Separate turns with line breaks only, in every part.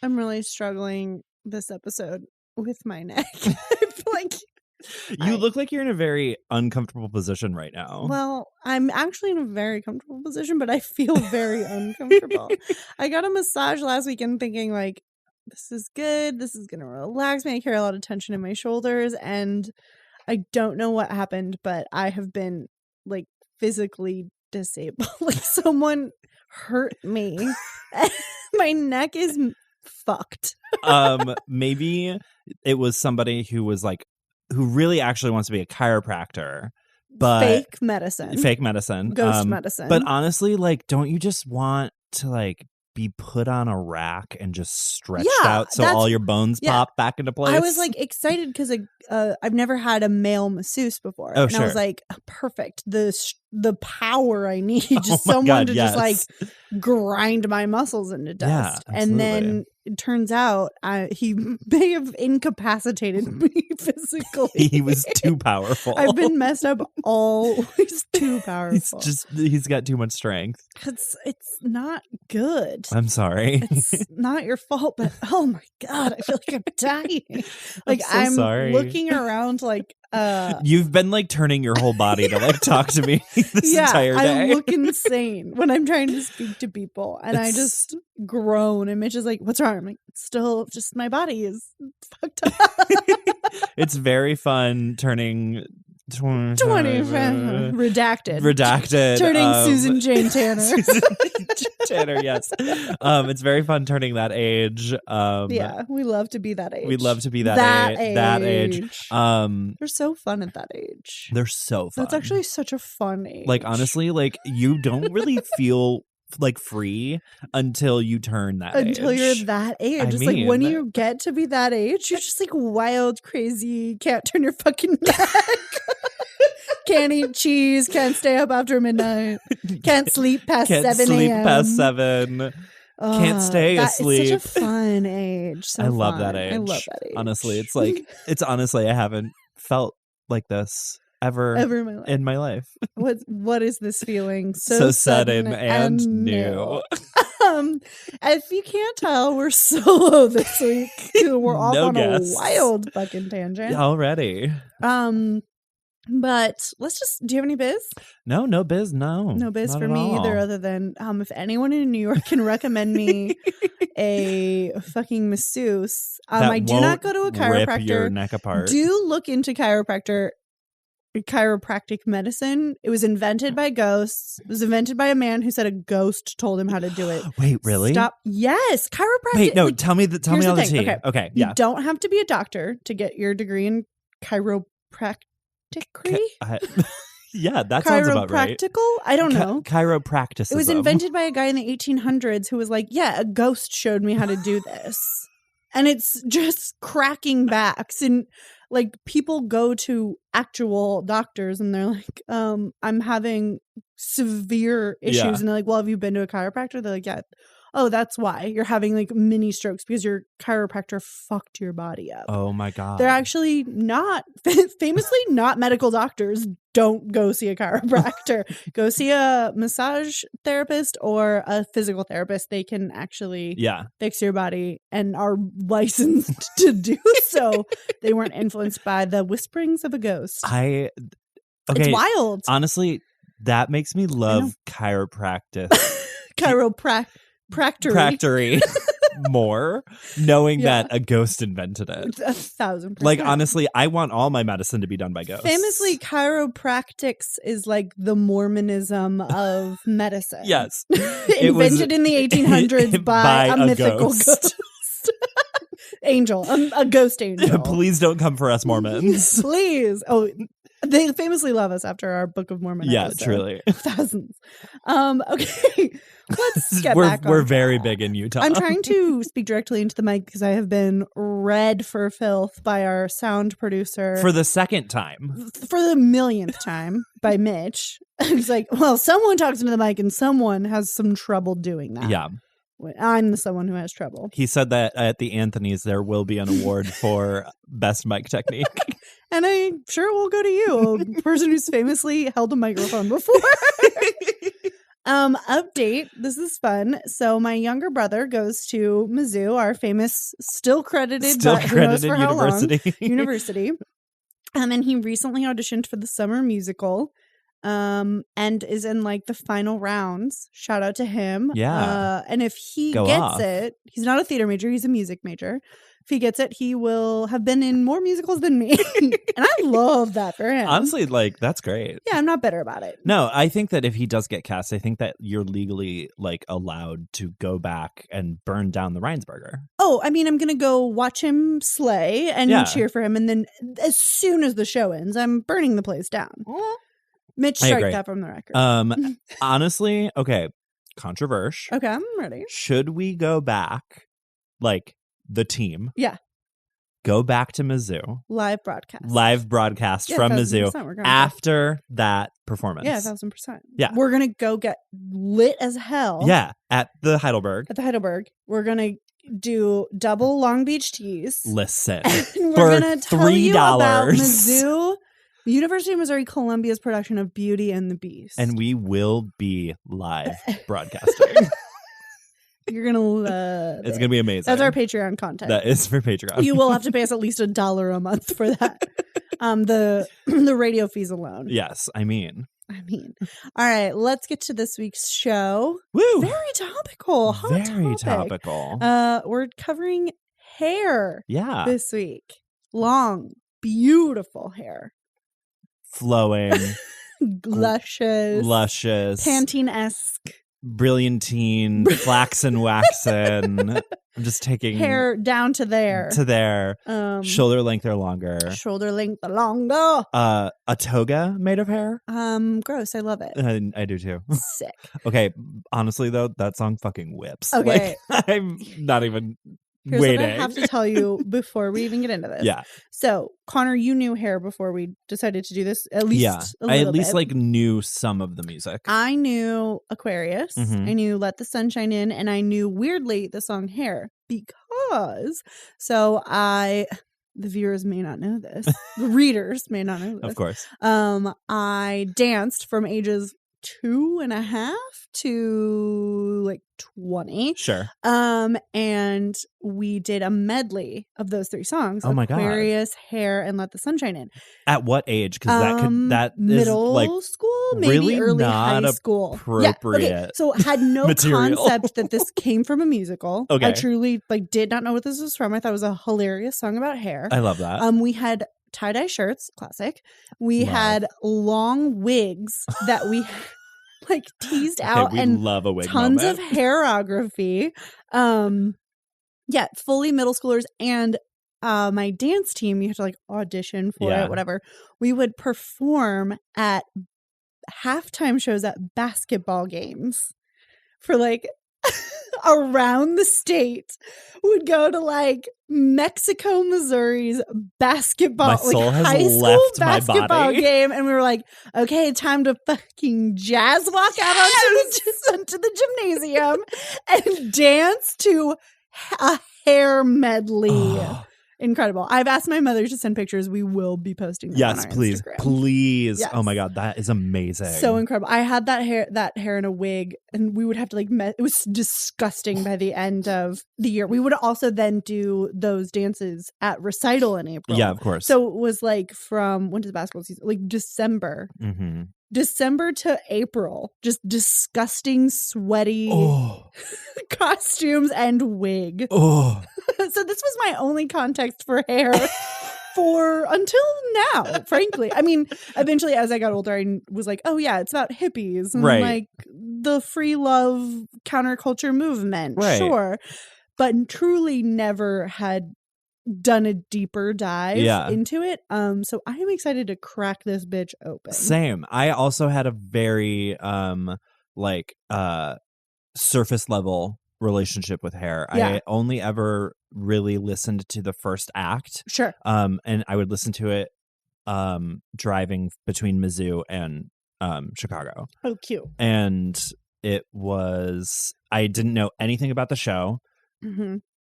I'm really struggling this episode with my neck. I feel like
you look like you're in a very uncomfortable position right now.
Well, I'm actually in a very comfortable position, but I feel very uncomfortable. I got a massage last weekend thinking like, this is good. This is going to relax me. I carry a lot of tension in my shoulders, and I don't know what happened, but I have been like physically disabled. Like someone hurt me. My neck is fucked.
Maybe it was somebody who was like, who really actually wants to be a chiropractor, but
fake medicine, ghost medicine.
But honestly, like, don't you just want to like be put on a rack and just stretched out so all your bones pop back into place?
I was like excited because I've never had a male masseuse before, and I was like, perfect. The power I need, just someone to just like grind my muscles into dust.
Yeah,
and then it turns out he may have incapacitated me physically.
He was too powerful.
I've been messed up always too powerful.
He's got too much strength.
It's not good.
I'm sorry.
It's not your fault, but oh my God, I feel like I'm dying. Like
I'm sorry.
Looking around like
you've been like turning your whole body to like talk to me this entire day.
I look insane when I'm trying to speak to people, and I just groan, and Mitch is like, what's wrong? I'm like, still just my body is fucked up.
It's very fun turning 20
redacted turning Susan Jane Tanner.
Susan Tanner, yes. It's very fun turning that age.
We love to be that age.
We love to be that age.
They're so fun at that age.
They're so fun.
That's actually such a fun age.
Like, honestly, like, you don't really feel like free until you turn that age.
Until you're that age. Like when you get to be that age, you're just like wild, crazy, can't turn your fucking neck. Can't eat cheese, can't stay up after midnight, can't sleep past 7 a.m.
Can't stay asleep.
It's such a fun age.
I love that age. Honestly, it's like, honestly, I haven't felt like this ever in my life.
What is this feeling?
So sudden and new.
If you can't tell, we're solo this week. We're off on a wild fucking tangent
already.
But let's just, do you have any biz?
No biz. No
biz for me either, other than if anyone in New York can recommend me a fucking masseuse. I do not go to a chiropractor.
Rip your neck apart.
Do look into chiropractic medicine. It was invented by ghosts. It was invented by a man who said a ghost told him how to do it.
Wait, really?
Stop. Yes, chiropractic.
Wait, no. Tell me all the tea. Okay, yeah.
You don't have to be a doctor to get your degree in chiropractic.
Yeah, that sounds about right.
Chiropractical? I don't know.
Chiropracticism.
It was invented by a guy in the 1800s who was like, yeah, a ghost showed me how to do this. And it's just cracking backs. And like people go to actual doctors and they're like, I'm having severe issues.
Yeah.
And they're like, well, have you been to a chiropractor? They're like, yeah. Oh, that's why you're having like mini strokes, because your chiropractor fucked your body up.
Oh my God.
They're actually not, famously not medical doctors. Don't go see a chiropractor. Go see a massage therapist or a physical therapist. They can actually fix your body and are licensed to do so. They weren't influenced by the whisperings of a ghost.
It's
wild.
Honestly, that makes me love chiropractic. Practory more, knowing that a ghost invented it.
1,000%.
Like, honestly, I want all my medicine to be done by ghosts.
Famously, chiropractics is like the Mormonism of medicine.
Yes.
Invented in the 1800s by a mythical ghost. Angel. A ghost angel.
Please don't come for us, Mormons.
Please. Oh, they famously love us after our Book of Mormon episode.
Yeah, truly.
Thousands. Okay. Let's get back on
We're very big in Utah.
I'm trying to speak directly into the mic because I have been read for filth by our sound producer.
For the second time.
For the millionth time by Mitch. He's like, well, someone talks into the mic and someone has some trouble doing that.
Yeah.
I'm the someone who has trouble.
He said that at the Anthony's there will be an award for best mic technique.
And I'm sure it will go to you, a person who's famously held a microphone before. Update. This is fun. So my younger brother goes to Mizzou, our famous, still credited
university.
University. And he recently auditioned for the summer musical. And is in like the final rounds. Shout out to him.
Yeah.
And if he gets it, he's not a theater major, he's a music major. If he gets it, he will have been in more musicals than me. And I love that for him.
Honestly, like, that's great.
Yeah, I'm not bitter about it.
No, I think that if he does get cast, I think that you're legally like allowed to go back and burn down the Reinsberger.
Oh, I mean, I'm going to go watch him slay and cheer for him. And then as soon as the show ends, I'm burning the place down. Mitch, strike that from the record.
Honestly, okay, controversial.
Okay, I'm ready.
Should we go back, like the team?
Yeah.
Go back to Mizzou.
Live broadcast
from Mizzou after that performance.
Yeah, 1,000%.
Yeah.
We're going to go get lit as hell.
Yeah, at the Heidelberg.
We're going to do double Long Beach teas.
Listen,
we're going to tell you about Mizzou. The University of Missouri Columbia's production of Beauty and the Beast.
And we will be live broadcasting.
You're going to love it.
It's going to be amazing.
That's our Patreon content.
That is for Patreon.
You will have to pay us at least $1 a month for that. The radio fees alone.
Yes, I mean.
All right, let's get to this week's show.
Woo!
Very topical.
Very topical.
We're covering hair.
Yeah.
This week. Long, beautiful hair.
Flowing.
Luscious. Pantene-esque.
Brilliantine. Flaxen waxen. I'm just taking
hair down to there.
Shoulder length or longer. A toga made of hair.
Gross. I love it.
I do too.
Sick.
Okay. Honestly though, that song fucking whips.
Okay.
Like, I'm not even
Here's
waiting.
what I have to tell you before we even get into this.
Yeah.
So, Connor, you knew hair before we decided to do this. At least a little
I at least
bit.
like knew some of the music.
I knew Aquarius.
Mm-hmm.
I knew Let the Sunshine In, and I knew weirdly the song Hair because the viewers may not know this. The readers may not know this.
Of course.
I danced from ages 2.5 to like 20.
Sure.
And we did a medley of those 3 songs.
Oh my God.
Aquarius, Hair, and Let the Sunshine In.
At what age? Because that
middle
is like
school, maybe
really
early
not
high school.
Appropriate.
Yeah, okay. So had no concept that this came from a musical.
Okay.
I truly did not know what this was from. I thought it was a hilarious song about hair.
I love that.
We had tie-dye shirts, classic. We had long wigs that we like teased out, and
love a wig
tons
moment.
of hairography. Fully middle schoolers, and my dance team, you have to like audition for it, whatever. We would perform at halftime shows at basketball games for like around the state. Would go to like Mexico, Missouri's basketball, high school basketball game, and we were like, okay, time to fucking jazz walk out onto the gymnasium and dance to a hair medley. Oh. Incredible. I've asked my mother to send pictures. We will be posting them on our Instagram.
Please.
Yes.
Oh my God, that is amazing.
So incredible. I had that hair in a wig, and we would have to like it was disgusting by the end of the year. We would also then do those dances at recital in April.
Yeah, of course.
So it was like from, when does basketball season? Like December. Mm-hmm. December to April, just disgusting, sweaty costumes and wig. So this was my only context for hair until now, frankly. I mean, eventually as I got older, I was like, oh yeah, it's about hippies and like the free love counterculture movement. Right. Sure. But truly never had done a deeper dive into it. So I am excited to crack this bitch open.
Same. I also had a very surface level relationship with hair. I only ever really listened to the first act.
Sure.
And I would listen to it driving between Mizzou and Chicago.
Oh, cute.
And I didn't know anything about the show.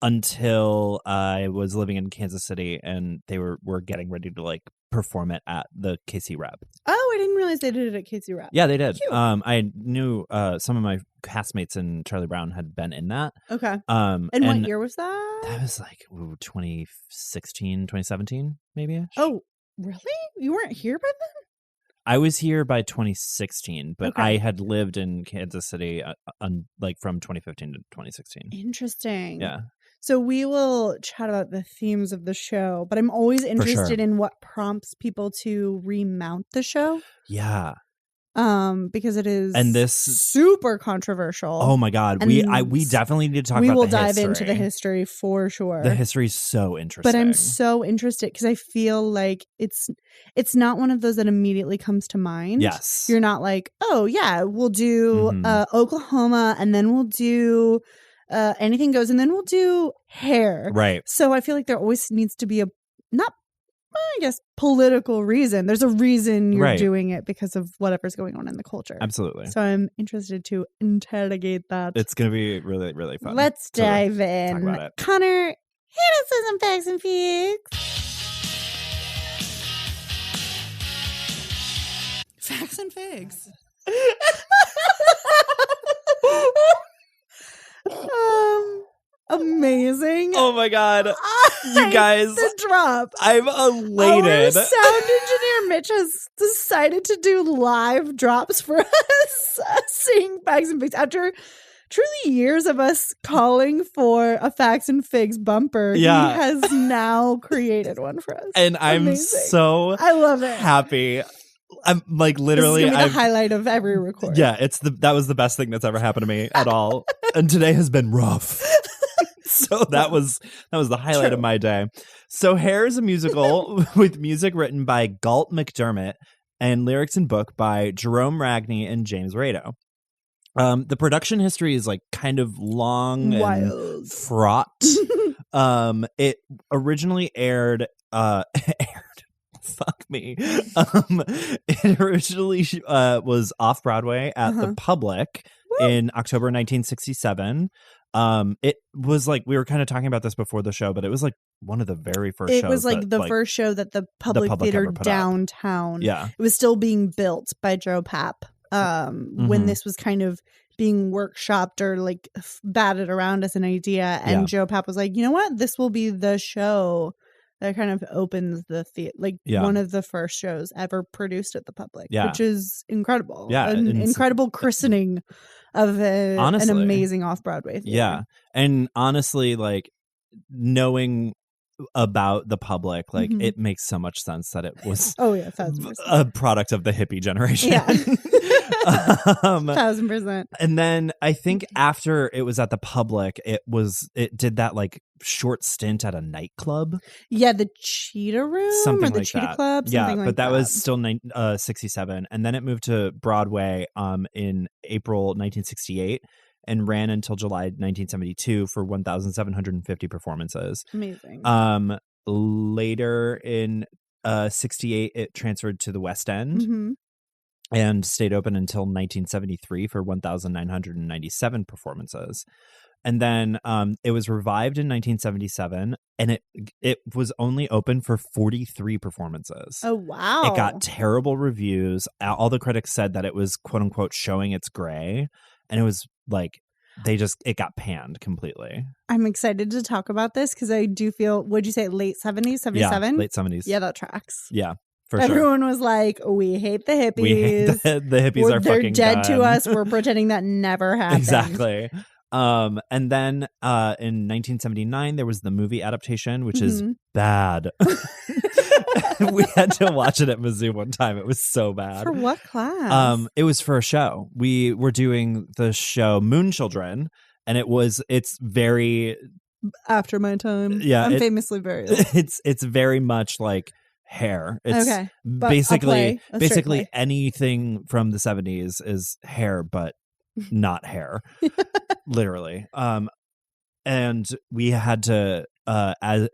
until I was living in Kansas City, and they were getting ready to like perform it at the KC Rep.
Oh, I didn't realize they did it at KC Rep.
Yeah, they did. Cute. I knew some of my castmates in Charlie Brown had been in that.
Okay. And what year was that?
That was like 2016, 2017, maybe.
Oh, really? You weren't here by then?
I was here by 2016, but I had lived in Kansas City like from 2015 to 2016.
Interesting.
Yeah.
So we will chat about the themes of the show, but I'm always interested in what prompts people to remount the show.
Yeah.
Because it is
and this
super controversial.
Oh my God. And we definitely need to talk about the history.
We will dive into the history for sure.
The history is so interesting.
But I'm so interested because I feel like it's not one of those that immediately comes to mind.
Yes.
You're not like, oh yeah, we'll do Oklahoma, and then we'll do Anything Goes, and then we'll do Hair.
Right.
So I feel like there always needs to be a political reason. There's a reason you're doing it because of whatever's going on in the culture.
Absolutely.
So I'm interested to interrogate that.
It's going to be really, really fun.
Let's dive in.
Talk about it.
Connor, hit us with some facts and figs.
Facts and figs.
Amazing.
Oh my God. You guys.
The drop.
I'm elated.
Our sound engineer Mitch has decided to do live drops for us, seeing facts and figs. After truly years of us calling for a facts and figs bumper, he has now created one for us.
And I'm so
I love it.
Happy. I'm like literally
this is gonna be the highlight of every record.
Yeah, that was the best thing that's ever happened to me at all. And today has been rough. So that was the highlight of my day. So Hair is a musical with music written by Galt McDermott and lyrics and book by Jerome Ragney and James Rado. The production history is like kind of long and fraught. It originally aired fuck me. It originally was off Broadway at the Public in October 1967. It was like, we were kind of talking about this before the show, but it was like one of the very first shows.
It was like the first show that the Public Theater downtown.
Yeah.
It was still being built by Joe Papp when this was kind of being workshopped or like batted around as an idea. And Joe Papp was like, you know what? This will be the show that kind of opens the theater, like one of the first shows ever produced at the Public, which is incredible.
Yeah.
An incredible christening of an amazing off-Broadway theater.
Yeah. And honestly, like knowing about the Public, like it makes so much sense that it was a product of the hippie generation.
Yeah. 1000%.
And then I think after it was at the Public, it did that like short stint at a nightclub.
Yeah, the Cheetah Room
something
or the
like
Cheetah
that.
Club.
Yeah, but that was still 67, and then it moved to Broadway in April 1968 and ran until July 1972 for 1,750 performances.
Amazing.
Later in 68, it transferred to the West End. And stayed open until 1973 for 1,997 performances. And then it was revived in 1977, and it was only open for 43 performances.
Oh, wow.
It got terrible reviews. All the critics said that it was, quote unquote, showing its gray. And it was like, it got panned completely.
I'm excited to talk about this because I do feel, would you say late 70s, 77?
Yeah, late 70s.
Yeah, that tracks.
Yeah.
Everyone was like, we hate the hippies.
We hate the hippies are
they're
fucking
dead
done.
to us. We're pretending that never happened.
Exactly. And then in 1979, there was the movie adaptation, which is bad. We had to watch it at Mizzou one time. It was so bad.
For what class?
It was for a show. We were doing the show Moon Children, and it's very
after my time.
Yeah,
I'm famously very old.
It's very much like Hair. It's
okay.
basically anything from the 70s is Hair, but not Hair. Literally. And we had to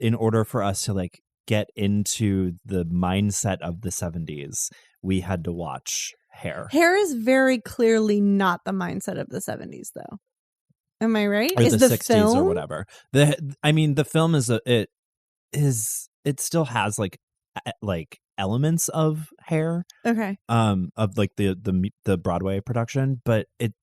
in order for us to like get into the mindset of the 70s, we had to watch Hair.
Hair is very clearly not the mindset of the 70s though. Am I right?
or
Is
the
the
60s
film
or whatever. The film it still has like elements of Hair,
okay?
of like the Broadway production, but it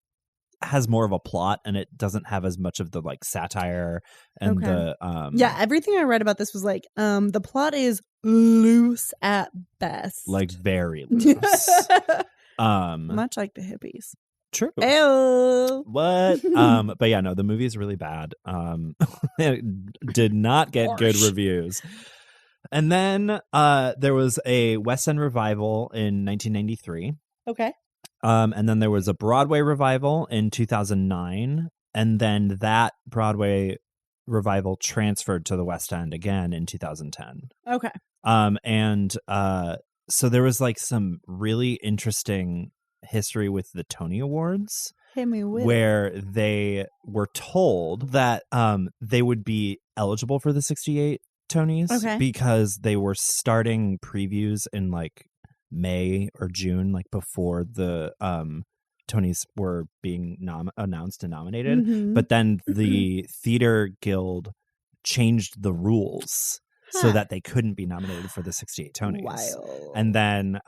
has more of a plot and it doesn't have as much of the like satire and
Okay.
the
Yeah, everything I read about this was like, the plot is loose at best,
like very loose.
much like the hippies.
True.
Ew.
What? But yeah, no, the movie is really bad. It did not get good
Harsh.
reviews. And then there was a West End revival in 1993.
Okay.
And then there was a Broadway revival in 2009. And then that Broadway revival transferred to the West End again in 2010.
Okay.
So there was like some really interesting history with the Tony Awards,
Hit me with
where they were told that they would be eligible for the 68 Tonys,
Okay.
because they were starting previews in like May or June, like before the Tonys were being announced and nominated.
Mhm.
But then the Theater Guild changed the rules so
Huh.
that they couldn't be nominated for the 68 Tonys.
Wild.
And then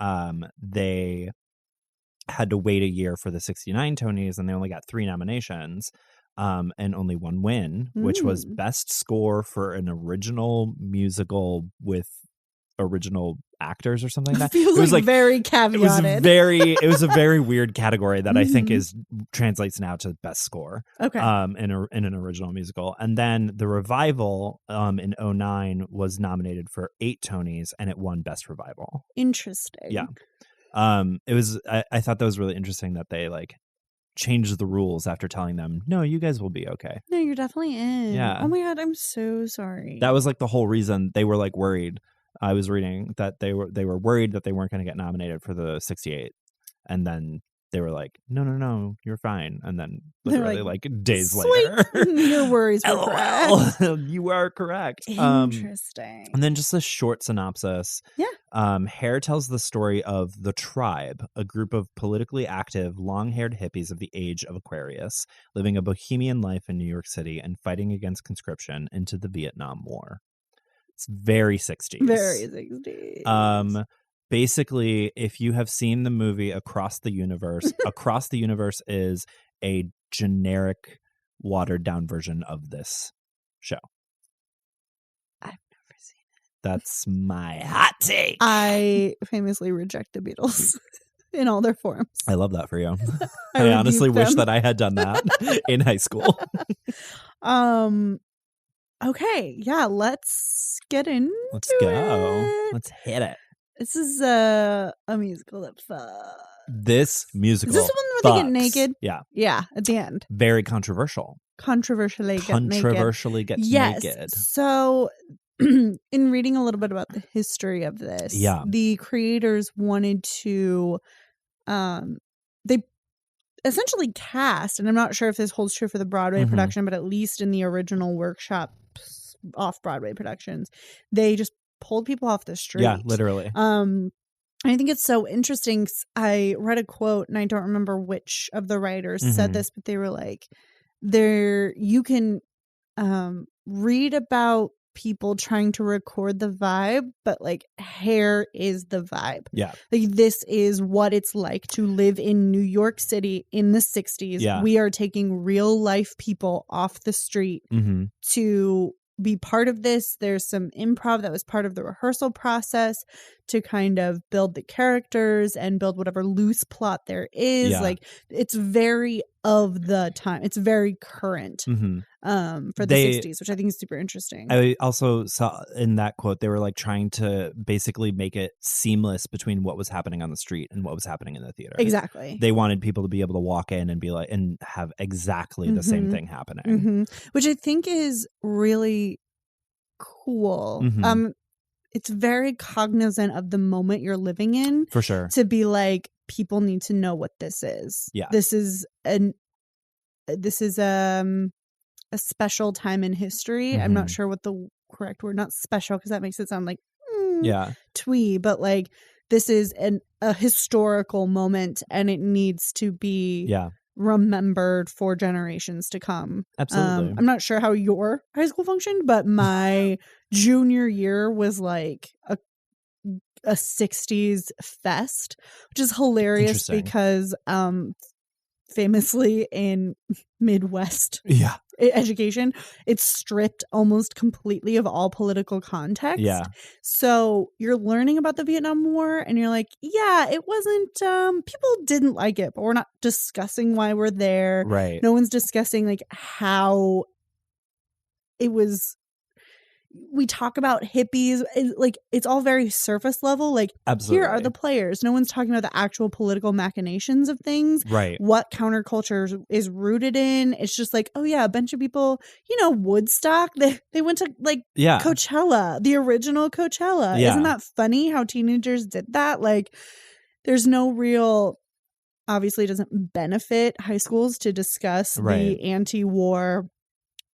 they had to wait a year for the 69 Tonys, and they only got 3 nominations and only 1 win, which was Best Score for an Original Musical with original actors or something like that.
Feels
It was
like very caveated.
It was a very weird category that I think translates now to Best Score.
Okay.
In an original musical. And then the revival in 2009 was nominated for 8 Tonys, and it won Best Revival.
Interesting.
Yeah. It was I thought that was really interesting that they like changed the rules after telling them, no, you guys will be okay.
No, you're definitely in.
Yeah.
Oh my God, I'm so sorry.
That was like the whole reason they were like worried. I was reading that they were worried that they weren't going to get nominated for the 68, and then they were like, no, you're fine. And then literally like days
Sweet.
later,
Your worries were correct.
You are correct.
Interesting.
And then just a short synopsis.
Yeah.
Hare tells the story of The Tribe, a group of politically active, long-haired hippies of the age of Aquarius, living a bohemian life in New York City and fighting against conscription into the Vietnam War. It's very 60s.
Very 60s.
Basically, if you have seen the movie Across the Universe, Across the Universe is a generic, watered-down version of this show.
I've never seen it.
That's my hot take.
I famously reject the Beatles in all their forms.
I love that for you.
I
I honestly
rebuke
wish
them.
that I had done that in high school.
Okay, yeah, let's get into
Let's go.
it.
Let's hit it.
This is a musical that
This musical.
Is this the one where they get
fucks.
naked?
Yeah.
Yeah, at the end.
Very controversial.
Controversially get naked.
Controversially gets
Yes.
naked.
So in reading a little bit about the history of this,
Yeah.
the creators wanted to they essentially cast, and I'm not sure if this holds true for the Broadway
Mhm.
production, but at least in the original workshop off-Broadway productions, they just pulled people off the street.
Yeah, literally.
I think it's so interesting. I read a quote, and I don't remember which of the writers said
Mhm.
this, but they were like, you can read about people trying to record the vibe, but like Hair is the vibe.
Yeah.
Like this is what it's like to live in New York City in the 60s.
Yeah.
We are taking real life people off the street
Mm-hmm.
to be part of this. There's some improv that was part of the rehearsal process to kind of build the characters and build whatever loose plot there is.
Yeah.
Like it's very of the time. It's very current
Mm-hmm.
for the 60s, which I think is super interesting.
I also saw in that quote they were like trying to basically make it seamless between what was happening on the street and what was happening in the theater.
Exactly.
They wanted people to be able to walk in and be like and have exactly the same thing happening.
Mm-hmm. Which I think is really cool.
Mhm.
It's very cognizant of the moment you're living in.
For sure.
To be like, people need to know what this is.
Yeah.
This is a special time in history. I'm not
Mhm.
sure what the correct word, not special, because that makes it sound like
Yeah.
twee, but like this is a historical moment, and it needs to be
Yeah.
remembered for generations to come.
Absolutely.
I'm not sure how your high school functioned, but my junior year was like a 60s fest, which is hilarious
Interesting.
because famously in Midwest
Yeah.
education, it's stripped almost completely of all political context.
Yeah.
So you're learning about the Vietnam War and you're like, yeah, it wasn't, people didn't like it, but we're not discussing why we're there.
Right.
No one's discussing like how it was. We talk about hippies, like it's all very surface level. Like,
Absolutely.
here are the players. No one's talking about the actual political machinations of things.
Right.
What counterculture is rooted in. It's just like, oh yeah, a bunch of people, Woodstock. They went to like Coachella, the original Coachella.
Yeah.
Isn't that funny how teenagers did that? Like, there's no real. Obviously, it doesn't benefit high schools to discuss the anti-war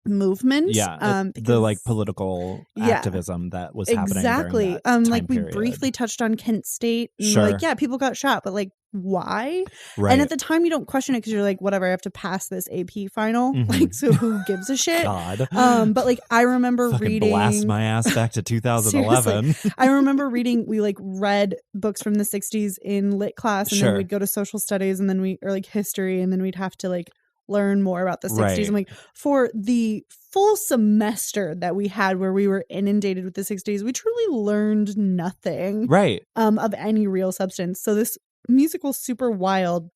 movement.
The like political activism that was happening during that time
like we
period.
briefly touched on Kent State and
Sure.
like, yeah, people got shot, but like why?
Right.
And at the time you don't question it because you're like, whatever, I have to pass this AP final. Like, so who gives a shit?
God.
But like I remember
Fucking
reading
blast my ass back to 2011.
I remember reading, we like read books from the 60s in lit class and then we'd go to social studies and then or like history and then we'd have to like learn more about the 60s.
Right.
I'm like, for the full semester that we had where we were inundated with the 60s, we truly learned nothing of any real substance. So this musical's super wild,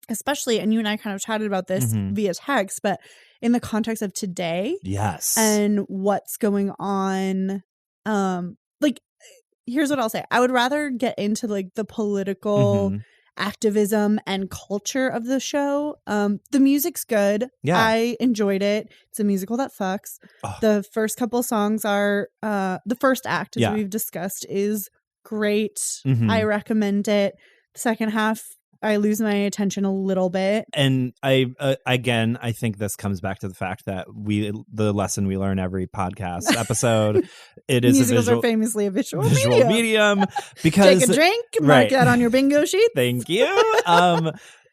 especially, and you and I kind of chatted about this via text, but in the context of today.
Yes.
And what's going on. Like, here's what I'll say. I would rather get into like the political activism and culture of the show. The music's good.
Yeah.
I enjoyed it. It's a musical that fucks. The first couple songs are the first act, as we've discussed, is great. I recommend it. The second half, I lose my attention a little bit.
And I think this comes back to the fact that the lesson we learn every podcast episode, it is
musicals
are
famously a visual
medium because
take a drink, mark that on your bingo sheet.
Thank you.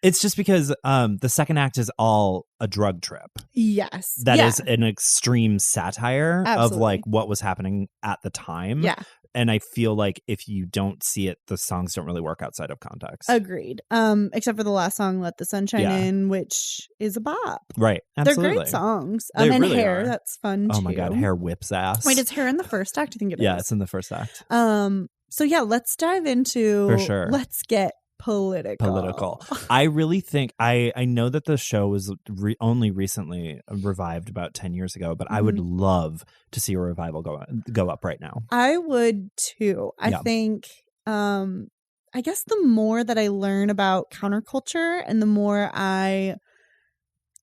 It's just because the second act is all a drug trip.
Yes.
That is an extreme satire
Absolutely.
of like what was happening at the time.
Yeah.
And I feel like if you don't see it, the songs don't really work outside of context.
Agreed. Except for the last song, Let the Sunshine In, which is a bop.
Right. Absolutely.
They're great songs.
They
and
really
Hair,
are.
that's fun too.
Oh my God, Hair whips ass.
Wait, is Hair in the first act? I think it is.
Yeah, it's in the first act.
So yeah, let's dive into
For sure.
Let's get political.
I really think I know that the show was only recently revived about 10 years ago, but I would love to see a revival go up right now.
I would too. I think I guess the more that I learn about counterculture and the more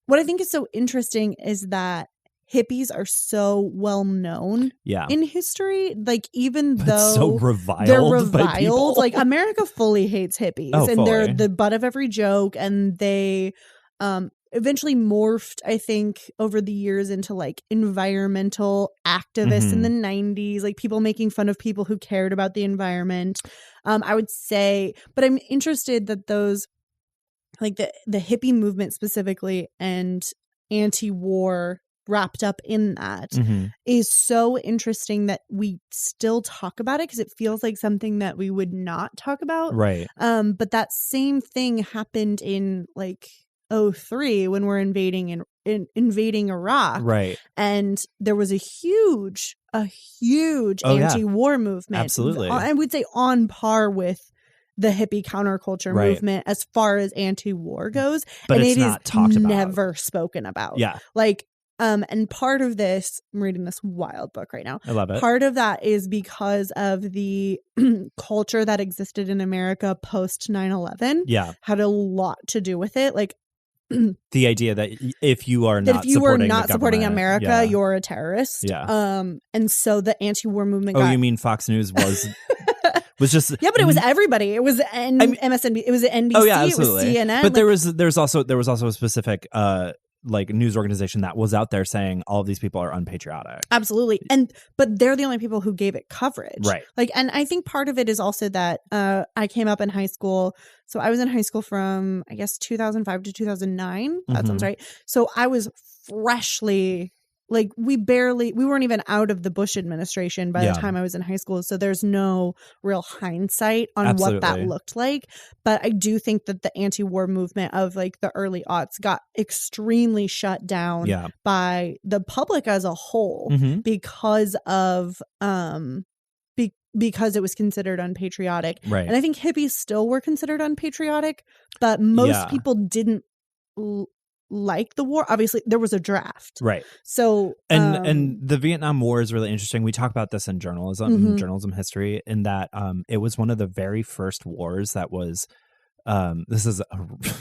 what I think is so interesting is that hippies are so well known in history. Like, even though
so reviled
they're
by people.
like America fully hates hippies and they're the butt of every joke, and they eventually morphed, I think, over the years into like environmental activists in the 90s, like people making fun of people who cared about the environment. I would say, but I'm interested that those like the hippie movement specifically and anti-war wrapped up in that is so interesting that we still talk about it because it feels like something that we would not talk about.
Right.
But that same thing happened in like 2003 when we're invading Iraq.
Right.
And there was a huge anti-war movement.
Absolutely.
I would say on par with the hippie counterculture movement as far as anti-war goes.
But
and
it's not talked about.
Never spoken about.
Yeah.
Like, and part of this, I'm reading this wild book right now.
I love it.
Part of that is because of the culture that existed in America post 9/11.
Yeah.
Had a lot to do with it. Like,
the idea that if you are not
supporting America, you're a terrorist.
Yeah.
And so the anti-war movement.
You mean Fox News was just
but it was everybody. It was MSNBC. It was NBC.
Oh yeah, absolutely.
It was CNN.
But there was also a specific like news organization that was out there saying all of these people are unpatriotic.
Absolutely. But they're the only people who gave it coverage.
Right.
Like, and I think part of it is also that I came up in high school. So I was in high school from, I guess, 2005 to 2009. That sounds right. So I was freshly, like, we weren't even out of the Bush administration by the time I was in high school. So there's no real hindsight on what that looked like. But I do think that the anti-war movement of like the early aughts got extremely shut down by the public as a whole because of because it was considered unpatriotic.
Right.
And I think hippies still were considered unpatriotic, but most people didn't like the war. Obviously there was a draft,
right?
So
and the Vietnam War is really interesting. We talk about this in journalism history, in that it was one of the very first wars that was this is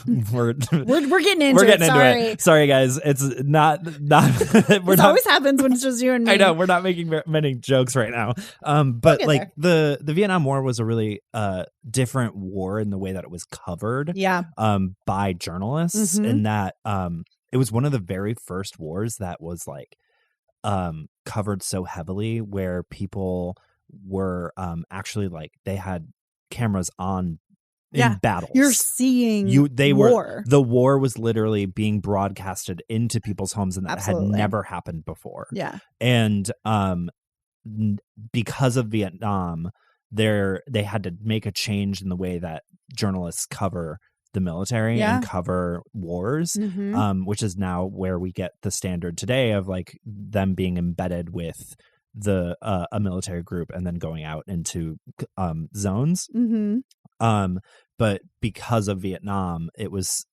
we're
getting into it.
Sorry guys, it's not
this always happens when it's just you and me.
I know we're not making many jokes right now, but like the Vietnam War was a really different war in the way that it was covered by journalists, in that it was one of the very first wars that was like covered so heavily, where people were actually like, they had cameras on in battles.
You're seeing war.
The war was literally being broadcasted into people's homes, and that had never happened before.
Yeah.
And because of Vietnam, they had to make a change in the way that journalists cover the military and cover wars, which is now where we get the standard today of like them being embedded with the a military group and then going out into zones. But because of Vietnam, it was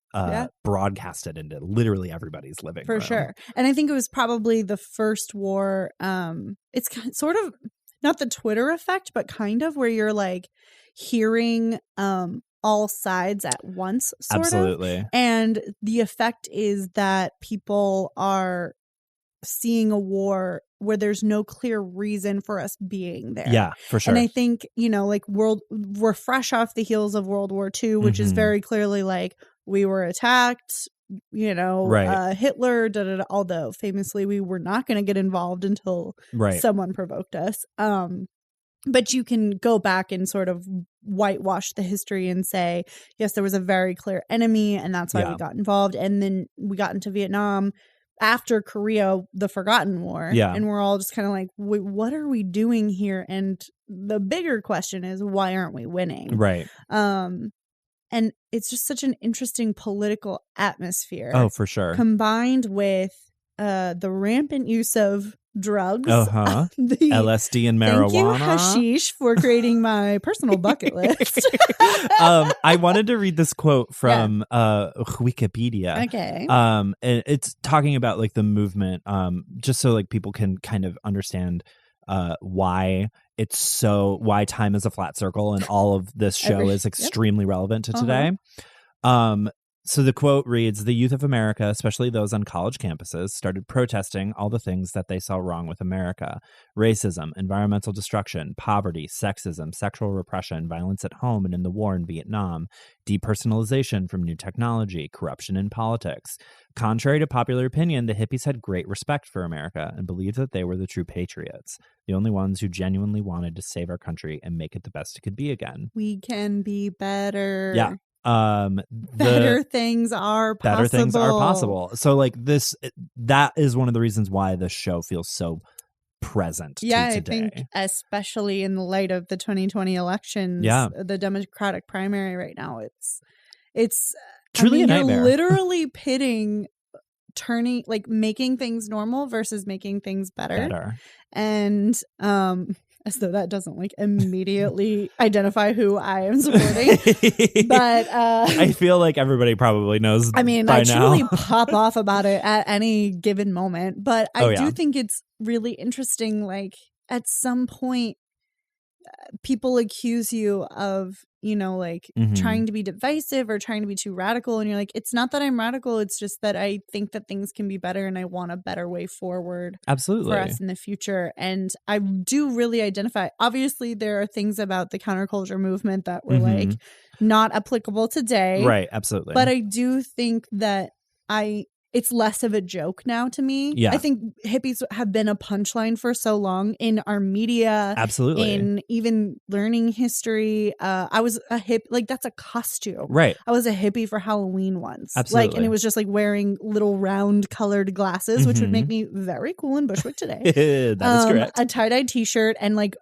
broadcasted into literally everybody's living room.
For sure. And I think it was probably the first war. It's sort of not the Twitter effect, but kind of where you're like hearing all sides at once, sort of. And the effect is that people are seeing a war where there's no clear reason for us being there.
Yeah, for sure.
And I think, like we're fresh off the heels of World War II, which is very clearly like we were attacked, Hitler, although famously we were not going to get involved until someone provoked us. But you can go back and sort of whitewash the history and say, yes, there was a very clear enemy and that's why we got involved. And then we got into Vietnam after Korea, the Forgotten War. Yeah. And we're all just kind of like, wait, what are we doing here? And the bigger question is, why aren't we winning?
Right.
And it's just such an interesting political atmosphere.
Oh, for sure.
Combined with the rampant use of drugs.
LSD and marijuana.
Thank you, hashish, for creating my personal bucket list.
I wanted to read this quote from Wikipedia.
Okay.
And it's talking about like the movement, just so like people can kind of understand why time is a flat circle, and all of this show is extremely relevant to today. So the quote reads, "The youth of America, especially those on college campuses, started protesting all the things that they saw wrong with America: racism, environmental destruction, poverty, sexism, sexual repression, violence at home and in the war in Vietnam, depersonalization from new technology, corruption in politics. Contrary to popular opinion, the hippies had great respect for America and believed that they were the true patriots, the only ones who genuinely wanted to save our country and make it the best it could be again.
We can be better."
Yeah.
Better things are possible.
So like that is one of the reasons why the show feels so present to today. I think
especially in the light of the 2020 elections, the Democratic primary right now, it's
truly a nightmare.
You're literally pitting making things normal versus making things better. And as though that doesn't like immediately identify who I am supporting. But
I feel like everybody probably knows. I mean, I
truly pop off about it at any given moment. But I do think it's really interesting. Like at some point, people accuse you of, trying to be divisive or trying to be too radical. And you're like, it's not that I'm radical. It's just that I think that things can be better and I want a better way forward.
Absolutely.
For us in the future. And I do really identify, obviously there are things about the counterculture movement that were like not applicable today.
Right. Absolutely.
But I do think that I it's less of a joke now to me.
Yeah.
I think hippies have been a punchline for so long in our media,
Absolutely.
in even learning history. I was a that's a costume.
Right.
I was a hippie for Halloween once.
Absolutely.
And it was just like wearing little round colored glasses, which would
Mhm.
make me very cool in Bushwick today.
That is correct.
A tie-dye t-shirt and like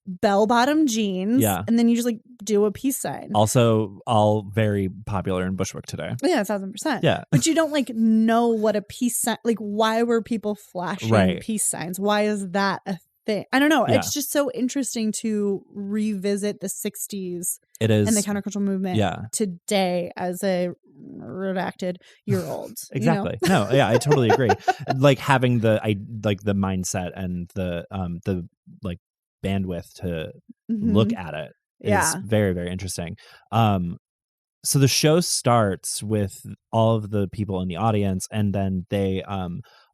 bell-bottom jeans.
Yeah.
And then you just like do a peace sign.
Also, all very popular in Bushwick today.
Yeah, 1,000%.
Yeah.
But you don't like know what a peace sign, like why were people flashing
Right.
peace signs? Why is that a thing? I don't know.
Yeah.
It's just so interesting to revisit the 60s
It is.
and the countercultural movement
Yeah.
today as a redacted year old.
Exactly. No, yeah, I totally agree. Like having the mindset and the like bandwidth to look at it is very, very interesting. So the show starts with all of the people in the audience, and then they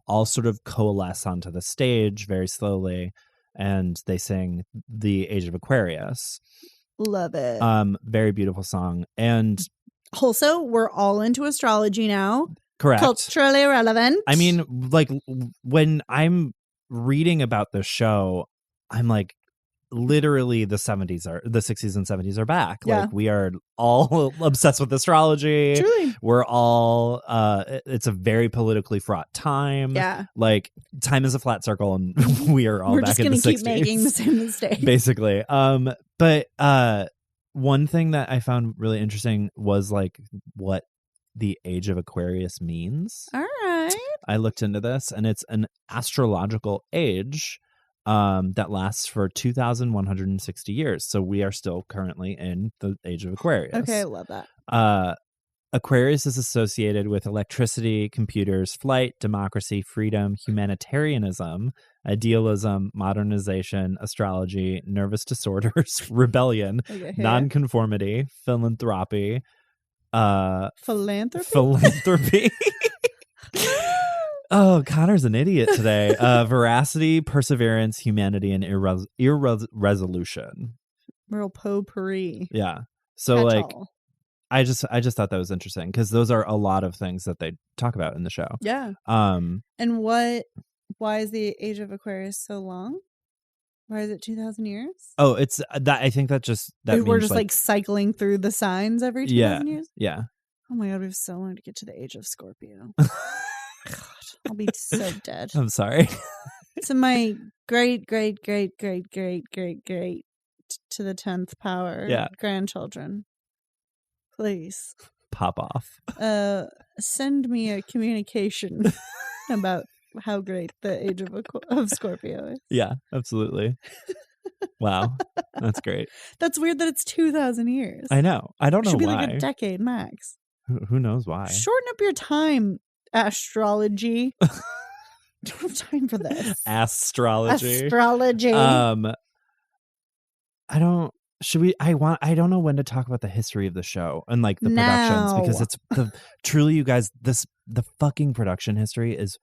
all sort of coalesce onto the stage very slowly, and they sing The Age of Aquarius.
Love it.
Very beautiful song. And
also, we're all into astrology now.
correct.
Culturally relevant.
I mean, like when I'm reading about the show, I'm like, literally the 60s and 70s are back.
Yeah.
Like we are all obsessed with astrology.
Truly.
We're all it's a very politically fraught time.
Yeah.
Like time is a flat circle and we are all
We're
back
just
in the
gonna
60s.
keep making the same mistake.
Basically. But one thing that I found really interesting was like what the Age of Aquarius means.
All right.
I looked into this, and it's an astrological age that lasts for 2,160 years. So we are still currently in the Age of Aquarius.
Okay, I love that.
Aquarius is associated with electricity, computers, flight, democracy, freedom, humanitarianism, idealism, modernization, astrology, nervous disorders, rebellion, nonconformity, philanthropy, philanthropy. Oh, Connor's an idiot today. Veracity, perseverance, humanity, and irresolution.
Real potpourri.
Yeah. So I just thought that was interesting because those are a lot of things that they talk about in the show.
Yeah. And why is the Age of Aquarius so long? Why is it 2,000 years?
Oh, it's that. I think that
we're
means
just like cycling through the signs every 2,000 years.
Yeah.
Oh my God, we have so long to get to the Age of Scorpio. God, I'll be so dead.
I'm sorry.
To my great to the 10th power grandchildren. Please.
Pop off.
Send me a communication about how great the Age of Scorpio is.
Yeah, absolutely. Wow. That's great.
That's weird that it's 2,000 years.
I know. I don't know
why. It should be
why.
like a decade max.
Who knows why?
Shorten up your time, astrology. Don't have time for this.
Astrology. I don't. Should we? I don't know when to talk about the history of the show and like the productions because it's truly, you guys. The fucking production history is.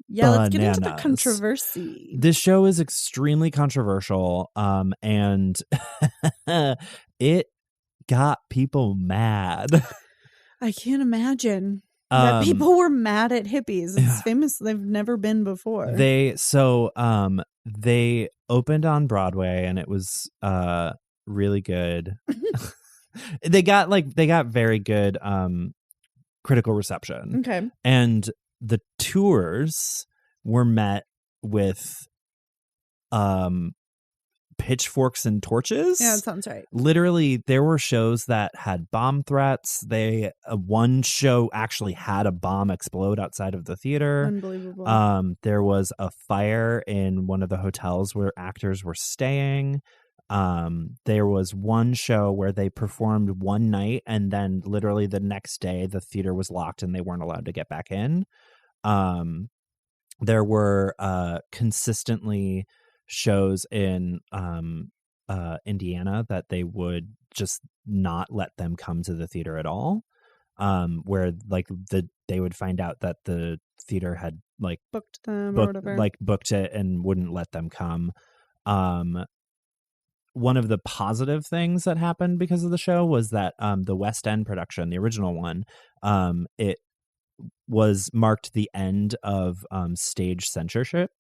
Yeah,
bananas.
let's get into the controversy.
This show is extremely controversial, and it got people mad.
I can't imagine that people were mad at hippies. It's famous. They've never been before.
They opened on Broadway, and it was really good. They got very good critical reception.
Okay.
And the tours were met with pitchforks and torches.
Yeah, that sounds right.
Literally, there were shows that had bomb threats. One show actually had a bomb explode outside of the theater.
Unbelievable.
There was a fire in one of the hotels where actors were staying. There was one show where they performed one night, and then literally the next day the theater was locked and they weren't allowed to get back in. There were consistently shows in Indiana that they would just not let them come to the theater at all, where they would find out that the theater had like
booked them or whatever,
like booked it and wouldn't let them come. One of the positive things that happened because of the show was that the West End production, the original one, it was marked the end of stage censorship.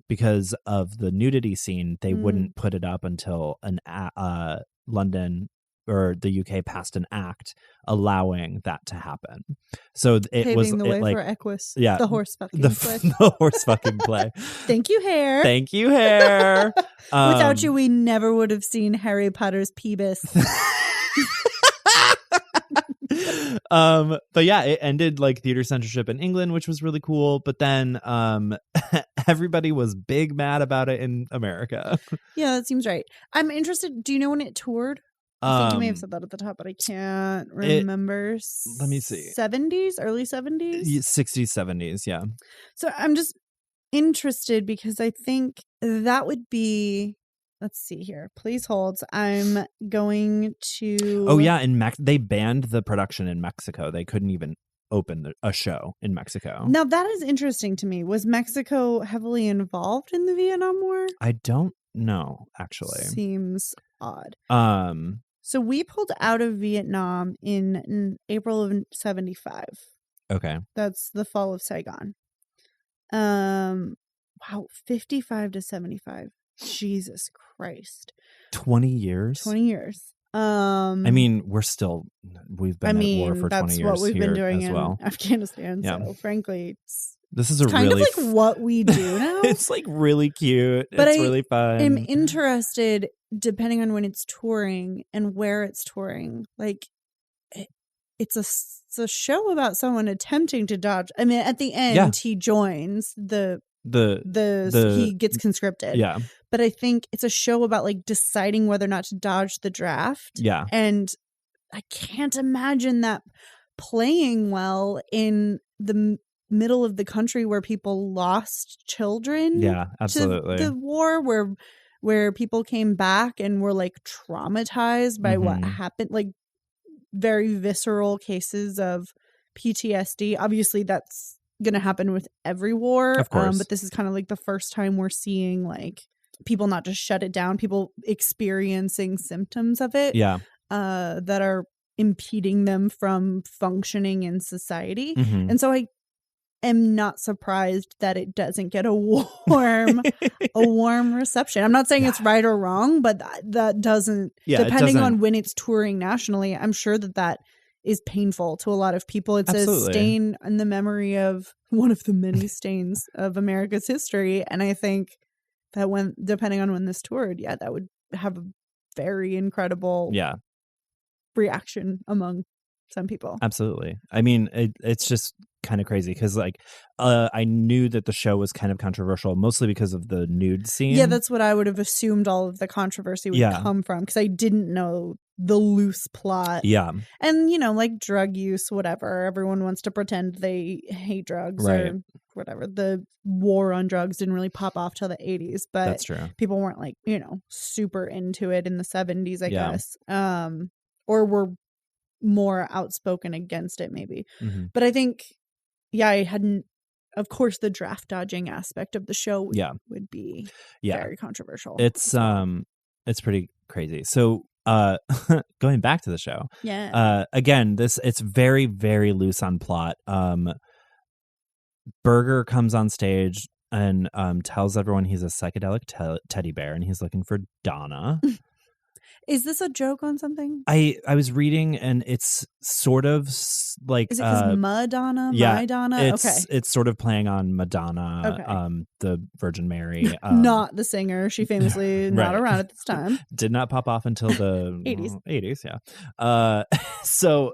Because of the nudity scene, they wouldn't put it up until London or the UK passed an act allowing that to happen. So it
Paving
was
the way
like
for Equus.
yeah,
The horse fucking play.
the horse fucking play.
Thank you, Hair.
Thank you, Hair.
Without you, we never would have seen Harry Potter's Peebus.
But yeah, it ended like theater censorship in England, which was really cool. But then everybody was big mad about it in America.
Yeah, that seems right. I'm interested. Do you know when it toured? I think you may have said that at the top, but I can't remember.
Let me see.
70s, early 70s?
60s, 70s, yeah.
So I'm just interested because I think that would be, let's see here. Please hold. I'm going to...
Oh, yeah. They banned the production in Mexico. They couldn't even open a show in Mexico.
Now, that is interesting to me. Was Mexico heavily involved in the Vietnam War?
I don't know, actually.
Seems odd.
So
we pulled out of Vietnam in April of 75.
Okay.
That's the fall of Saigon. Wow, 55 to 75. Jesus Christ.
20 years?
20 years.
I mean, we've been at war for 20 years.
That's what we've been doing
as
in
well.
Afghanistan.
Yeah.
So frankly,
this is
it's kind
really
of like what we do now.
It's like really cute.
But
it's really fun.
I'm interested, depending on when it's touring and where it's touring. Like, it's a show about someone attempting to dodge. I mean, at the end, he joins he gets conscripted.
Yeah.
But I think it's a show about like deciding whether or not to dodge the draft.
Yeah.
And I can't imagine that playing well in the middle of the country where people lost children.
Yeah, absolutely.
To the war, where people came back and were like traumatized by what happened, like very visceral cases of PTSD. Obviously, that's going to happen with every war.
Of course.
But this is kind of like the first time we're seeing like people not just shut it down, people experiencing symptoms of it.
Yeah.
That are impeding them from functioning in society. And so I am not surprised that it doesn't get a warm reception. I'm not saying it's right or wrong, but that doesn't, depending on when it's touring nationally, I'm sure that is painful to a lot of people. It's a stain in the memory of one of the many stains of America's history. And I think that depending on when this toured, that would have a very incredible reaction among some people.
Absolutely. I mean, it's just kind of crazy because like I knew that the show was kind of controversial mostly because of the nude scene.
Yeah, that's what I would have assumed all of the controversy would come from, because I didn't know the loose plot.
Yeah.
And, like drug use, whatever. Everyone wants to pretend they hate drugs or whatever. The war on drugs didn't really pop off till the 80s, but
that's true.
People weren't like, super into it in the 70s, I guess. Or were more outspoken against it maybe. But I think I hadn't, of course the draft dodging aspect of the show would be very controversial.
It's pretty crazy. So going back to the show, again, it's very, very loose on plot. Berger comes on stage and tells everyone he's a psychedelic teddy bear and he's looking for Donna.
Is this a joke on something?
I was reading and it's sort of like...
Is it because Madonna? Madonna?
It's sort of playing on Madonna, the Virgin Mary.
Not the singer. She famously not around at this time.
Did not pop off until the
80s.
80s, yeah. So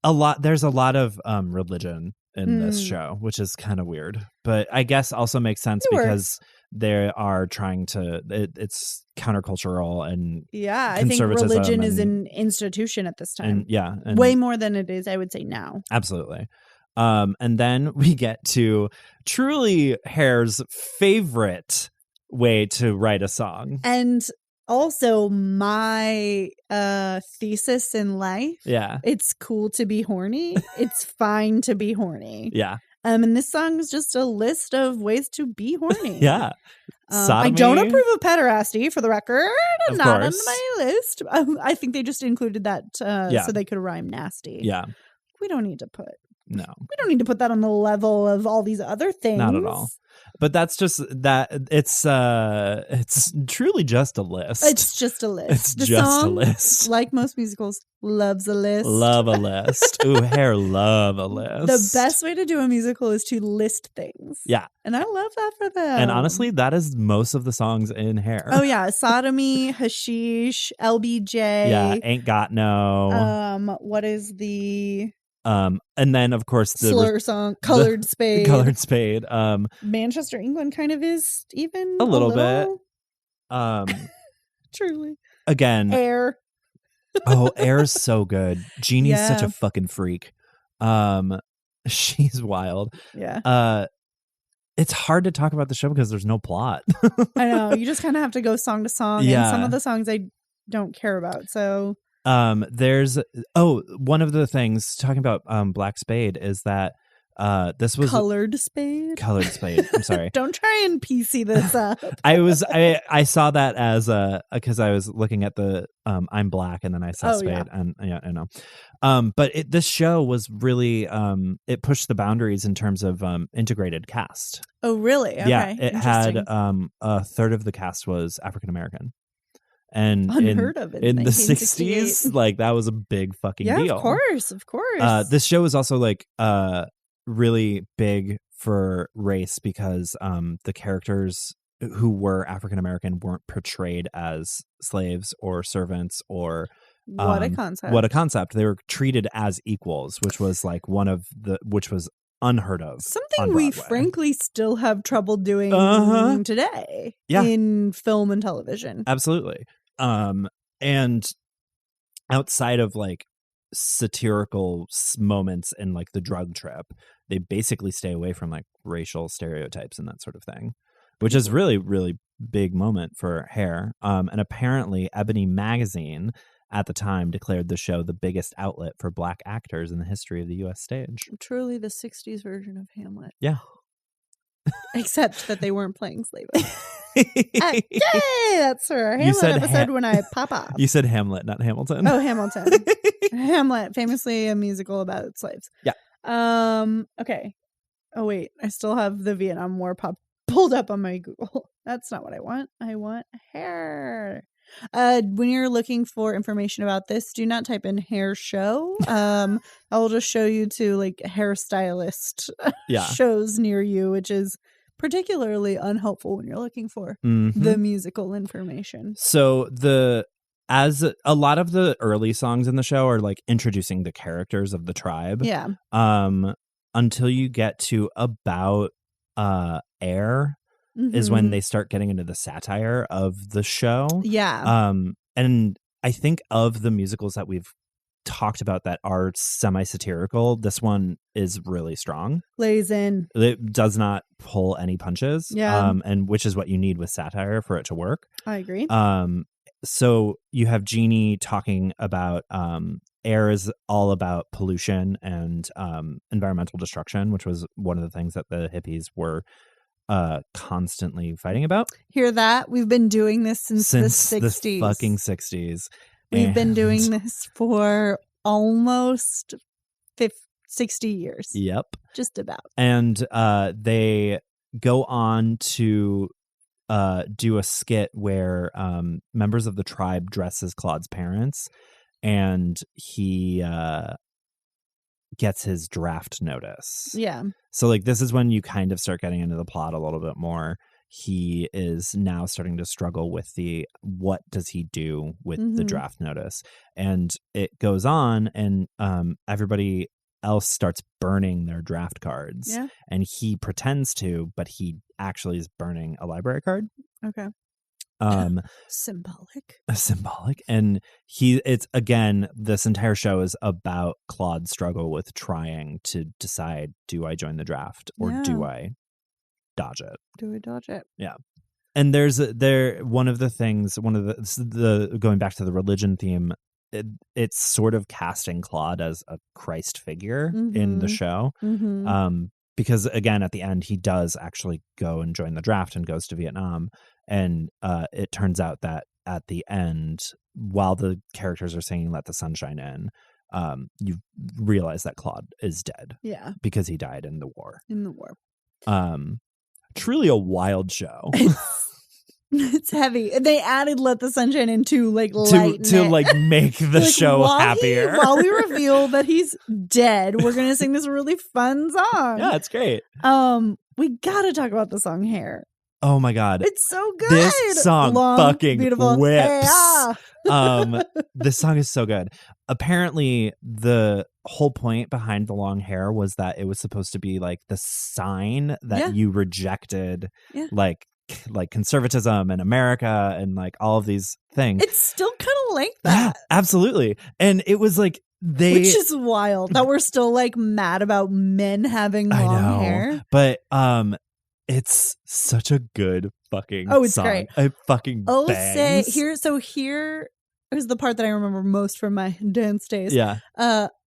there's a lot of religion in this show, which is kind of weird. But I guess also makes sense because they are trying to... It's countercultural and
I think religion is an institution at this time.
And
way more than it is, I would say, now.
Absolutely. And then we get to truly Hair's favorite way to write a song.
And also my thesis in life.
Yeah.
It's cool to be horny. It's fine to be horny.
Yeah.
And this song is just a list of ways to be horny.
Yeah.
I don't approve of pederasty, for the record.
Of
not
course.
on my list. I think they just included that so they could rhyme nasty.
Yeah.
We don't need to put
No,
We don't need to put that on the level of all these other things.
not at all. But that's just that it's truly just a list.
It's just a list.
It's
The
just a
song,
list.
like most musicals, loves a list.
Love a list. Ooh, Hair, love a list.
The best way to do a musical is to list things.
Yeah.
And I love that for them.
And honestly, that is most of the songs in Hair.
Oh yeah, Sodomy, Hashish, LBJ.
Yeah, Ain't Got No.
What is the
And then of course the
slur song? Colored Spade.
Colored Spade.
Manchester, England kind of is even
a little bit.
Truly.
Again.
Air.
Oh, Air's so good. Jeannie's such
Yeah.
a fucking freak. She's wild.
Yeah.
It's hard to talk about the show because there's no plot.
I know. You just kind of have to go song to song.
Yeah.
And some of the songs I don't care about. So
there's one of the things talking about Black Spade is that this was
Colored Spade.
Colored Spade. I'm sorry.
Don't try and PC this up.
I saw that as because I was looking at the I'm Black and then I saw Spade and yeah, I know. But this show was really it pushed the boundaries in terms of integrated cast.
Oh, really? Okay.
Yeah, it had a third of the cast was African American. And
unheard of
in the
1968.
60s, like that was a big fucking deal.
Of course.
This show is also like really big for race because the characters who were African American weren't portrayed as slaves or servants or
what a concept.
What a concept. They were treated as equals, which was like which was unheard of.
Something we frankly still have trouble doing today in film and television.
Absolutely. And outside of like satirical moments in like The Drug Trip, they basically stay away from like racial stereotypes and that sort of thing, which is really, really big moment for Hair. And apparently Ebony Magazine at the time declared the show the biggest outlet for Black actors in the history of the U.S. stage.
Truly the 60s version of Hamlet.
Yeah.
Except that they weren't playing slavery. Okay, that's for our Hamlet episode when I pop off.
You said Hamlet, not Hamilton.
Oh, Hamilton. Hamlet, famously a musical about slaves.
Yeah.
Okay. Oh, wait. I still have the Vietnam War pulled up on my Google. That's not what I want. I want Hair. When you're looking for information about this, do not type in Hair Show. I'll just show you to like hairstylist shows near you, which is particularly unhelpful when you're looking for the musical information.
So as a lot of the early songs in the show are like introducing the characters of the tribe.
Yeah.
Until you get to about Air. Is when they start getting into the satire of the show.
Yeah.
And I think of the musicals that we've talked about that are semi-satirical, this one is really strong.
Lays in.
It does not pull any punches.
Yeah.
And which is what you need with satire for it to work.
I agree.
So you have Jeannie talking about Air is all about pollution and environmental destruction, which was one of the things that the hippies were constantly fighting about.
Hear that? We've been doing this since the 60s.
The fucking 60s.
We've been doing this for almost 60 years.
Yep.
Just about.
And they go on to do a skit where members of the tribe dress as Claude's parents, and he gets his draft notice.
Yeah.
So like this is when you kind of start getting into the plot a little bit more. He is now starting to struggle with what does he do with the draft notice, and it goes on, and everybody else starts burning their draft cards.
Yeah. And
he pretends to, but he actually is burning a library card.
Okay. Symbolic.
And it's again, this entire show is about Claude's struggle with trying to decide, do I join the draft or do I dodge it? Yeah. And one of the going back to the religion theme, it's sort of casting Claude as a Christ figure in the show. Because again, at the end, he does actually go and join the draft and goes to Vietnam. And it turns out that at the end, while the characters are singing "Let the Sunshine In," you realize that Claude is dead
Yeah.
because he died in the war.
In the war.
Truly a wild show.
It's heavy. They added "Let the Sunshine In" to lighten
to
it.
like make the show happier.
While we reveal that he's dead, we're gonna sing this really fun song.
Yeah, it's great.
We gotta talk about the song "Hair."
Oh my god,
it's so good.
This song fucking
beautiful
whips.
Yeah.
This song is so good. Apparently, the whole point behind the long hair was that it was supposed to be like the sign that you rejected, like conservatism and America and like all of these things.
It's still kind of like that.
Yeah, absolutely. And it was like
which is wild that we're still like mad about men having long hair.
But it's such a good fucking
it's
song.
great.
It fucking bangs.
Here is the part that I remember most from my dance days.
Yeah.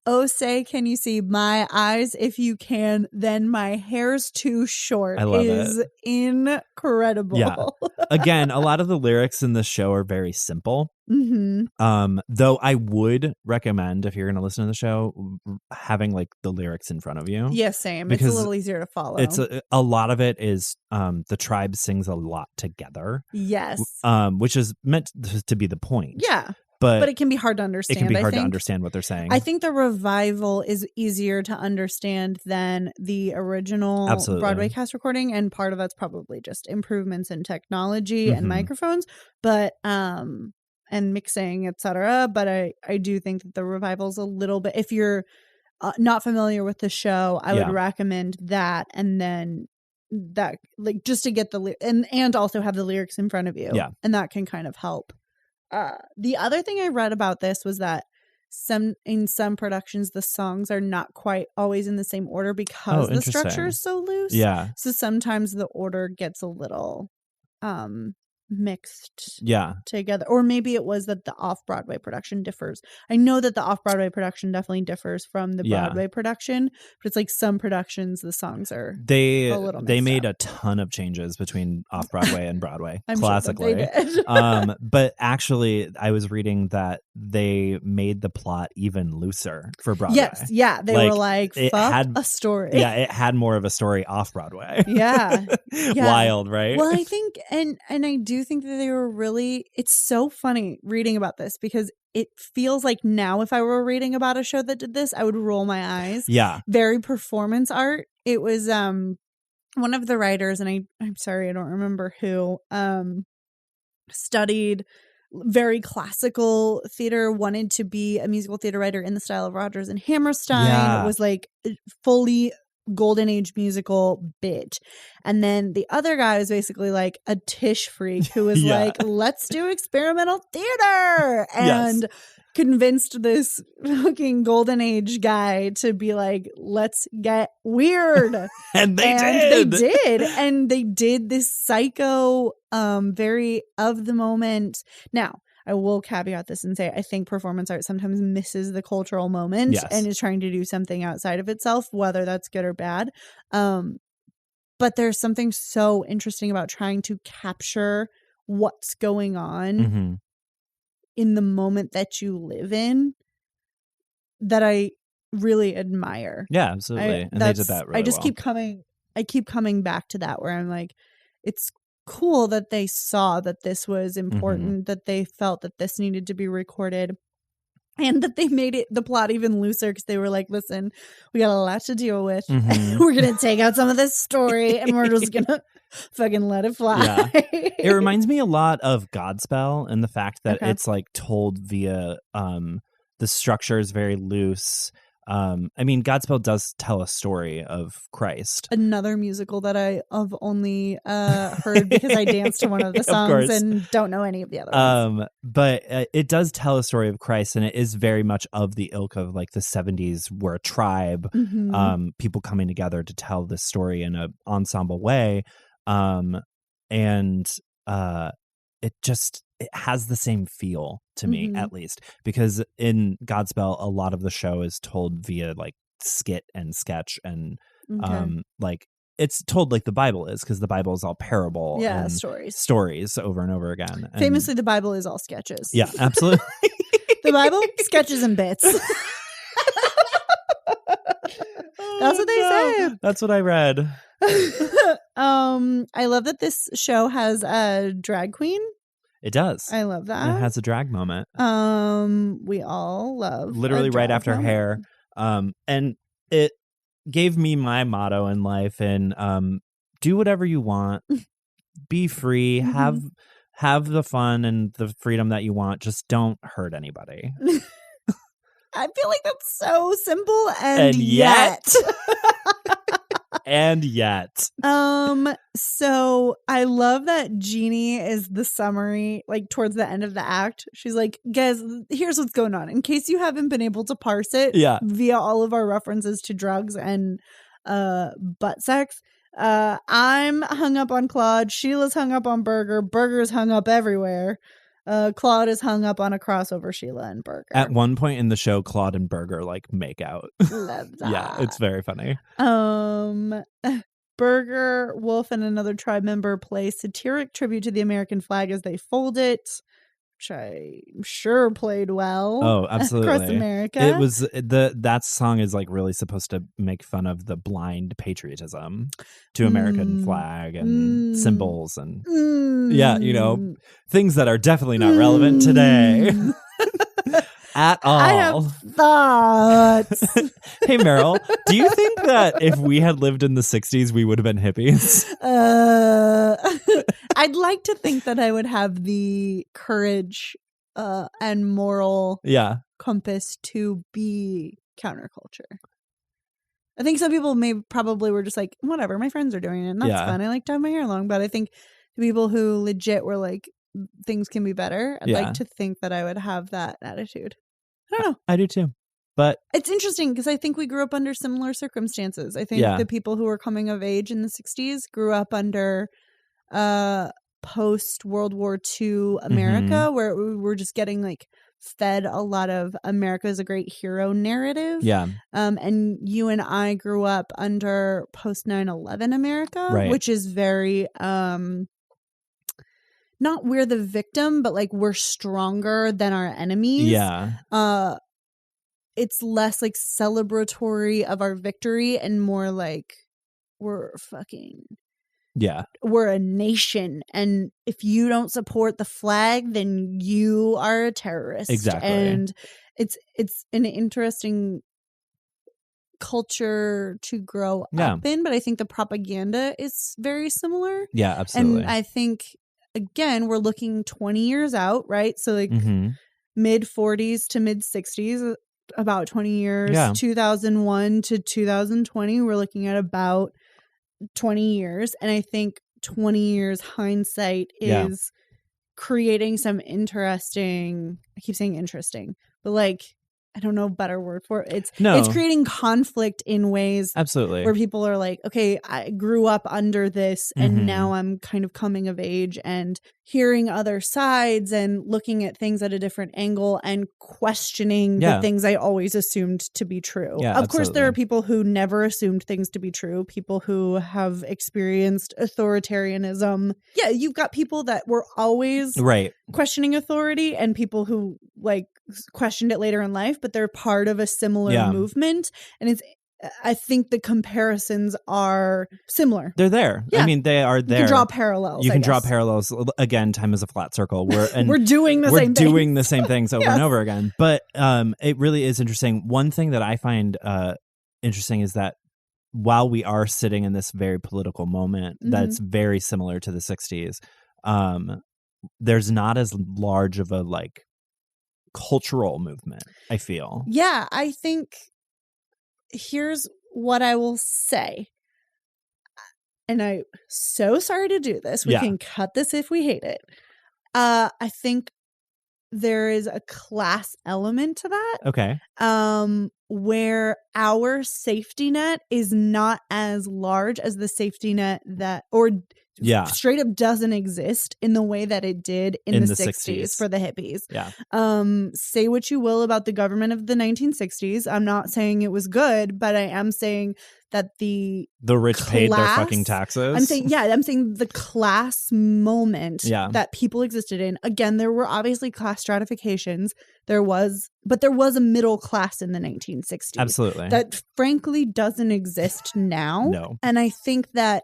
Oh, say, can you see my eyes? If you can, then my hair's too short.
I love
it. Incredible.
Yeah. Again, a lot of the lyrics in the show are very simple.
Mm-hmm.
Though I would recommend, if you're going to listen to the show, having like the lyrics in front of you.
Yeah, same. Because it's a little easier to follow.
It's a lot of it is the tribe sings a lot together.
Yes.
Which is meant to be the point.
Yeah.
But
it can be hard to understand.
It can be hard to understand what they're saying.
I think the revival is easier to understand than the original Broadway cast recording, and part of that's probably just improvements in technology and microphones, but and mixing, etc. But I do think that the revival's a little bit. If you're not familiar with the show, I would recommend that, and then that like just to get the and also have the lyrics in front of you, and that can kind of help. The other thing I read about this was that in some productions the songs are not quite always in the same order because the structure is so loose.
Yeah.
So sometimes the order gets a little mixed together. Or maybe it was that the off-Broadway production differs. I know that the off-Broadway production definitely differs from the Broadway production, but it's like some productions the songs are a little
they made
up.
a ton of changes between off-Broadway and Broadway.
I'm
classically.
Sure that they did.
But actually I was reading that they made the plot even looser for Broadway.
Yes, yeah. They were like, fuck a story.
Yeah, it had more of a story off-Broadway.
Yeah.
Wild, right?
Well, I think and I do think that they were really, it's so funny reading about this because it feels like now if I were reading about a show that did this, I would roll my eyes.
Yeah.
Very performance art. It was one of the writers, and I'm sorry, I don't remember who, studied very classical theater, wanted to be a musical theater writer in the style of Rodgers and Hammerstein, was like fully golden age musical bitch. And then the other guy was basically like a Tish freak who was like, let's do experimental theater, and convinced this fucking golden age guy to be like, let's get weird.
And they did.
And they did this psycho very of the moment. Now I will caveat this and say I think performance art sometimes misses the cultural moment and is trying to do something outside of itself, whether that's good or bad. But there's something so interesting about trying to capture what's going on in the moment that you live in that I really admire.
Yeah, absolutely. And they did that really
well. I keep coming back to that where I'm like, it's cool that they saw that this was important, that they felt that this needed to be recorded, and that they made the plot even looser because they were like, listen, we got a lot to deal with. We're going to take out some of this story and we're just going to fucking let it fly.
Yeah. It reminds me a lot of Godspell and the fact that it's like told via the structure is very loose. I mean, Godspell does tell a story of Christ.
Another musical that I have only heard because I danced to one of the songs and don't know any of the other ones.
But it does tell a story of Christ, and it is very much of the ilk of like the 70s, where a tribe, people coming together to tell this story in an ensemble way. It has the same feel to me, at least, because in Godspell, a lot of the show is told via like skit and sketch and like it's told like the Bible is, because the Bible is all parable and stories over and over again. And
famously, the Bible is all sketches.
Yeah, absolutely.
The Bible, sketches and bits. That's what they say.
That's what I read.
I love that this show has a drag queen.
It does.
I love that.
It has a drag moment.
We all love
literally
a
right
drag
after
moment.
Hair. And it gave me my motto in life, and do whatever you want. Be free.
Mhm.
Have the fun and the freedom that you want. Just don't hurt anybody.
I feel like that's so simple
And
yet.
And yet.
So I love that Jeannie is the summary, like towards the end of the act. She's like, guys, here's what's going on. In case you haven't been able to parse it via all of our references to drugs and butt sex. I'm hung up on Claude. Sheila's hung up on Burger. Burger's hung up everywhere. Claude is hung up on a crossover Sheila and Burger.
At one point in the show, Claude and Burger like make out.
Love that.
Yeah, it's very funny.
Burger, Wolf, and another tribe member play satiric tribute to the American flag as they fold it, which I'm sure played well.
Oh, absolutely.
Across America.
It was that song is like really supposed to make fun of the blind patriotism to American flag and symbols and yeah, you know, things that are definitely not relevant today. At all.
I have thoughts.
Hey, Meryl, do you think that if we had lived in the 60s, we would have been hippies?
I'd like to think that I would have the courage and moral compass to be counterculture. I think some people probably were just like, whatever, my friends are doing it, and that's fun. I like to have my hair long, but I think the people who legit were like, things can be better. I'd like to think that I would have that attitude. I don't know.
I do too. But
it's interesting because I think we grew up under similar circumstances. I think the people who were coming of age in the 60s grew up under post World War II America, where we were just getting like fed a lot of America is a great hero narrative.
Yeah.
And you and I grew up under post 9/11 America, which is very not we're the victim, but like we're stronger than our enemies.
Yeah.
It's less like celebratory of our victory and more like we're a nation. And if you don't support the flag, then you are a terrorist.
Exactly.
And it's an interesting culture to grow up in, but I think the propaganda is very similar.
Yeah, absolutely.
And I think again, we're looking 20 years out, right? So like mid 40s to mid 60s, about 20 years, 2001 to 2020, we're looking at about 20 years. And I think 20 years hindsight is creating some interesting, I keep saying interesting, but like, I don't know a better word for it. It's creating conflict in ways
absolutely
where people are like, okay, I grew up under this and now I'm kind of coming of age and hearing other sides and looking at things at a different angle and questioning the things I always assumed to be true. Of course, there are people who never assumed things to be true, people who have experienced authoritarianism. Yeah, you've got people that were always questioning authority and people who like questioned it later in life, but they're part of a similar movement. And I think the comparisons are similar.
They're there. I mean, they are there.
You can draw parallels.
You can draw parallels. Again, time is a flat circle.
We're doing the same
things over and over again. But it really is interesting. One thing that I find interesting is that while we are sitting in this very political moment that's very similar to the 60s, there's not as large of a like cultural movement, I feel.
Yeah, I think here's what I will say. And I'm so sorry to do this. We can cut this if we hate it. I think there is a class element to that.
Okay.
Where our safety net is not as large as the safety net that, or straight up doesn't exist in the way that it did in the 60s for the hippies.
Yeah.
Say what you will about the government of the 1960s. I'm not saying it was good, but I am saying that the
rich paid their fucking taxes.
I'm saying the class moment that people existed in. Again, there were obviously class stratifications. There was a middle class in the 1960s.
Absolutely.
That frankly doesn't exist now.
No.
And I think that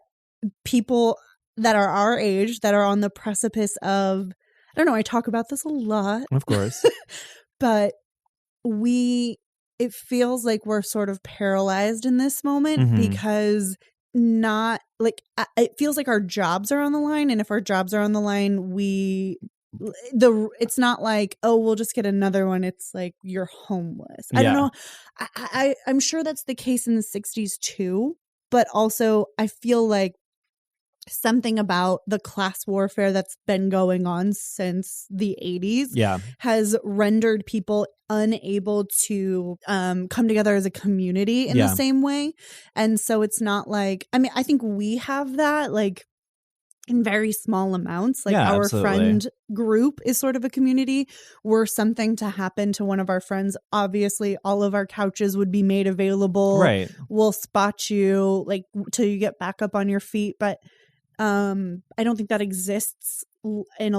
people that are our age, that are on the precipice of, I don't know, I talk about this a lot.
Of course.
But it feels like we're sort of paralyzed in this moment because it feels like our jobs are on the line. And if our jobs are on the line, it's not like, oh, we'll just get another one. It's like you're homeless. I don't know. I'm sure that's the case in the 60s too. But also I feel like something about the class warfare that's been going on since the 80s has rendered people unable to come together as a community in the same way. And so it's not like, I mean, I think we have that like in very small amounts. Like our friend group is sort of a community. Were something to happen to one of our friends, obviously all of our couches would be made available.
Right.
We'll spot you like till you get back up on your feet. But I don't think that exists in at a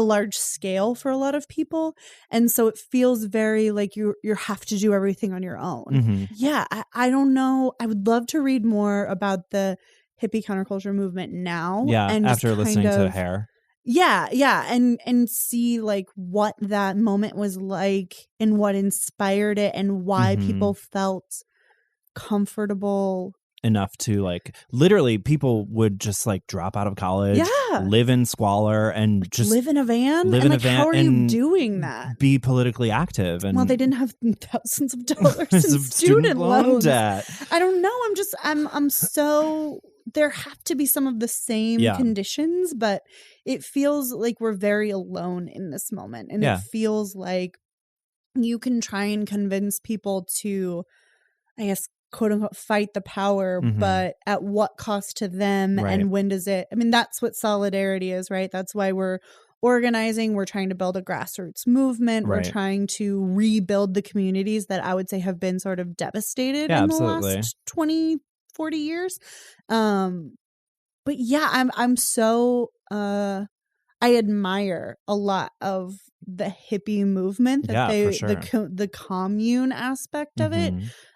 large scale for a lot of people. And so it feels very like you have to do everything on your own. Yeah. I don't know. I would love to read more about the hippie counterculture movement now.
Yeah.
And
after listening to Hair.
Yeah. Yeah. And see like what that moment was like and what inspired it and why people felt comfortable
enough to like literally people would just like drop out of college, live in squalor and just
live in a van. How are you doing that?
Be politically active. And
well, they didn't have thousands of dollars in student loans.
Debt.
I don't know. I'm so there have to be some of the same conditions, but it feels like we're very alone in this moment. And it feels like you can try and convince people to, I guess, quote unquote, fight the power, but at what cost to them?
Right.
And when does it, I mean, that's what solidarity is, right? That's why we're organizing. We're trying to build a grassroots movement.
Right.
We're trying to rebuild the communities that I would say have been sort of devastated in the last 20, 40 years. But yeah, I'm so, I admire a lot of the hippie movement that
for sure.
the commune aspect of it.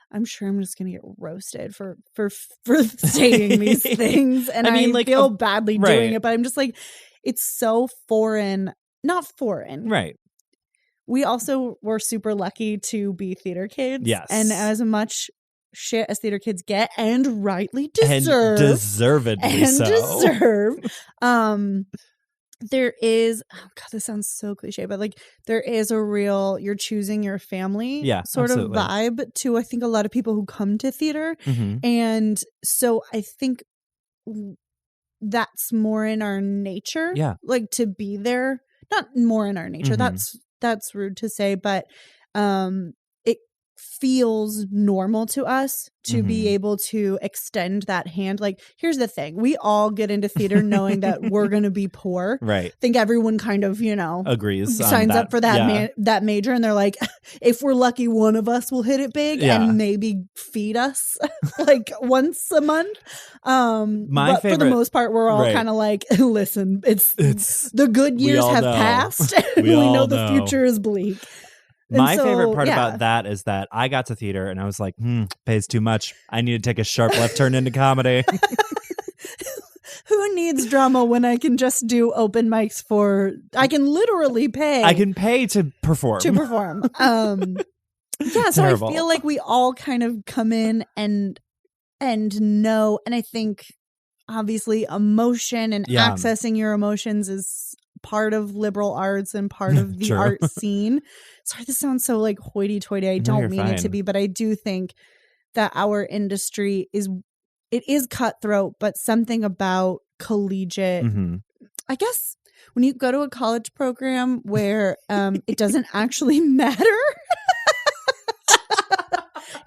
I'm sure I'm just gonna get roasted for saying these things, and I mean, like, feel badly doing it. But I'm just like, it's so foreign, not foreign,
right?
We also were super lucky to be theater kids, and as much shit as theater kids get, and rightly deserve,
and deservedly so.
There is, oh God, this sounds so cliche, but like there is a real, you're choosing your family sort of vibe to, I think, a lot of people who come to theater. And so I think that's more in our nature, like to be there, not more in our nature. That's rude to say, but it feels normal to us to be able to extend that hand. Like, here's the thing. We all get into theater knowing that we're going to be poor.
Right.
I think everyone kind of,
agrees,
signs up for that that major. And they're like, if we're lucky, one of us will hit it big and maybe feed us like once a month. But for the most part, we're all kind of like, listen, it's the good years have passed. We know the future is bleak.
My favorite part about that is that I got to theater and I was like, pays too much. I need to take a sharp left turn into comedy.
Who needs drama when I can just do open mics I can literally pay.
I can pay to perform.
So I feel like we all kind of come in and know, and I think obviously emotion and accessing your emotions is part of liberal arts and part of the art scene. Sorry, this sounds so like hoity-toity. I don't mean it to be, but I do think that our industry is cutthroat, but something about collegiate. I guess when you go to a college program where it doesn't actually matter.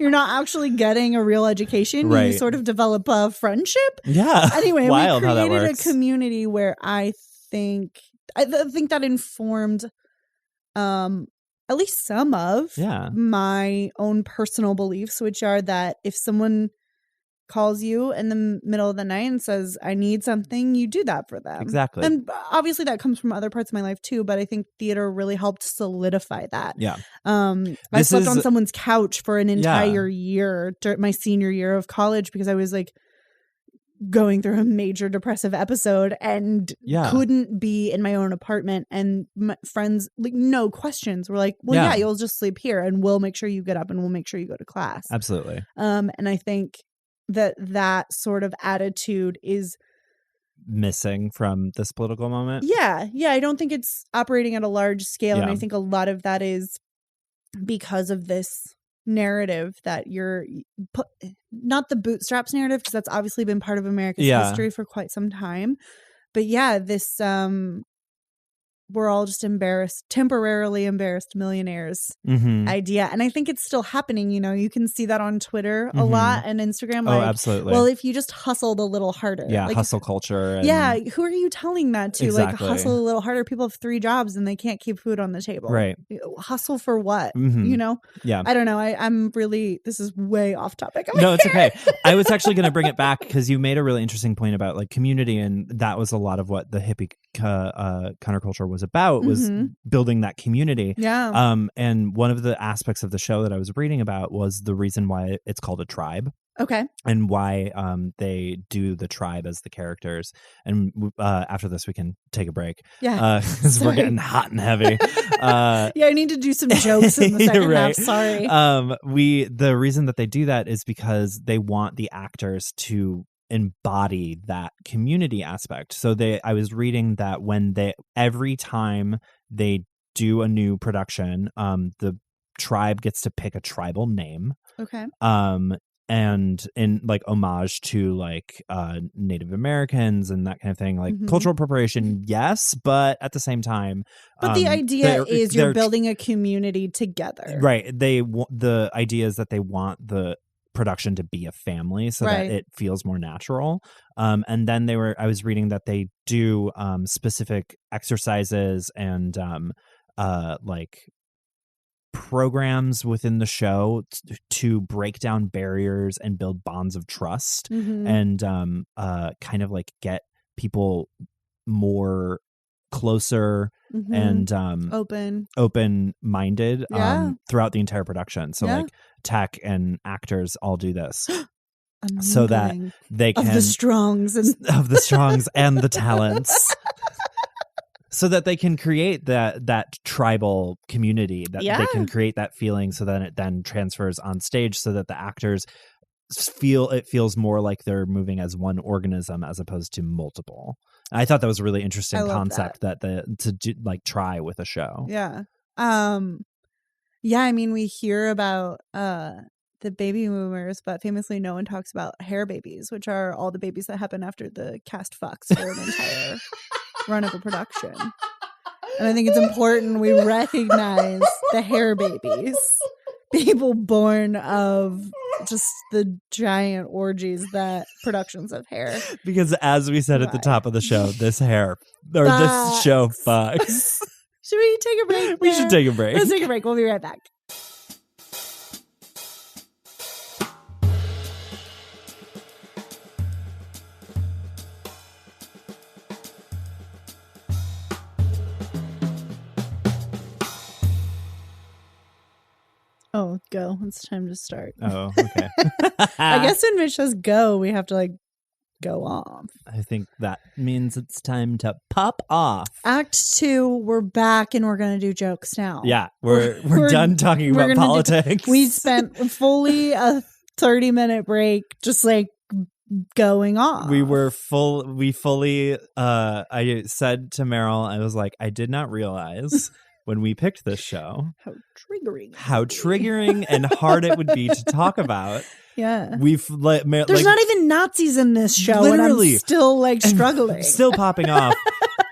You're not actually getting a real education.
Right.
You sort of develop a friendship.
Yeah.
Anyway,
Wild
we
how that
created a
works.
community where I think that informed at least some of my own personal beliefs, which are that if someone calls you in the middle of the night and says, I need something, you do that for them.
Exactly.
And obviously that comes from other parts of my life too, but I think theater really helped solidify that.
Yeah.
I slept on someone's couch for an entire year during my senior year of college because I was like going through a major depressive episode and couldn't be in my own apartment, and my friends, like, no questions, were like, well, yeah, you'll just sleep here and we'll make sure you get up and we'll make sure you go to class.
Absolutely.
And I think that sort of attitude is
missing from this political moment.
Yeah. I don't think it's operating at a large scale. And I think a lot of that is because of this narrative that you're not the bootstraps narrative, because that's obviously been part of America's history for quite some time. But this we're all just temporarily embarrassed millionaires idea. And I think it's still happening. You know, you can see that on Twitter a lot and Instagram. Like,
absolutely.
Well, if you just hustled a little harder.
Yeah,
like,
hustle culture. And...
who are you telling that to?
Exactly.
Like, hustle a little harder. People have 3 jobs and they can't keep food on the table.
Right.
Hustle for what? You know?
Yeah.
I don't know. I'm really, this is way off topic.
No, it's okay. I was actually going to bring it back because you made a really interesting point about like community, and that was a lot of what the hippie counterculture was about, was building that community.
Yeah.
And one of the aspects of the show that I was reading about was the reason why it's called a tribe.
Okay.
And why they do the tribe as the characters. And after this, we can take a break.
Yeah.
Because we're getting hot and heavy.
I need to do some jokes in the second half. Sorry.
The reason that they do that is because they want the actors to embody that community aspect. So I was reading that every time they do a new production, the tribe gets to pick a tribal name.
Okay.
And in like homage to like Native Americans and that kind of thing, like cultural appropriation, yes, but at the same time,
but the idea is you're building a community together,
right? The idea is that they want the production to be a family so that it feels more natural. And then I was reading that they do specific exercises and like programs within the show to break down barriers and build bonds of trust and kind of like get people more closer and open-minded throughout the entire production. So like tech and actors all do this so that they can
of the strongs
and the talents. So that they can create that tribal community, that they can create that feeling, so that it then transfers on stage, so that the actors feels more like they're moving as one organism as opposed to multiple. And I thought that was a really interesting concept to try with a show.
Yeah. I mean, we hear about the baby boomers, but famously no one talks about hair babies, which are all the babies that happen after the cast fucks for an entire run of a production. And I think it's important we recognize the hair babies, people born of just the giant orgies that productions of hair.
Because as we said at the top of the show, this show fucks.
Should we take a break?
We should take a break.
Let's take a break. We'll be right back. Oh, go. It's time to start.
Oh, okay.
I guess when Mitch says go, we have to like go off.
I think that means it's time to pop off.
Act 2, we're back and we're going to do jokes now.
Yeah, we're done talking about politics.
We spent fully a 30-minute break just like going off.
We fully I said to Meryl, I was like, I did not realize when we picked this show how triggering and hard it would be to talk about.
Yeah.
There's
not even Nazis in this show,
literally,
and I'm still like struggling.
Still popping off.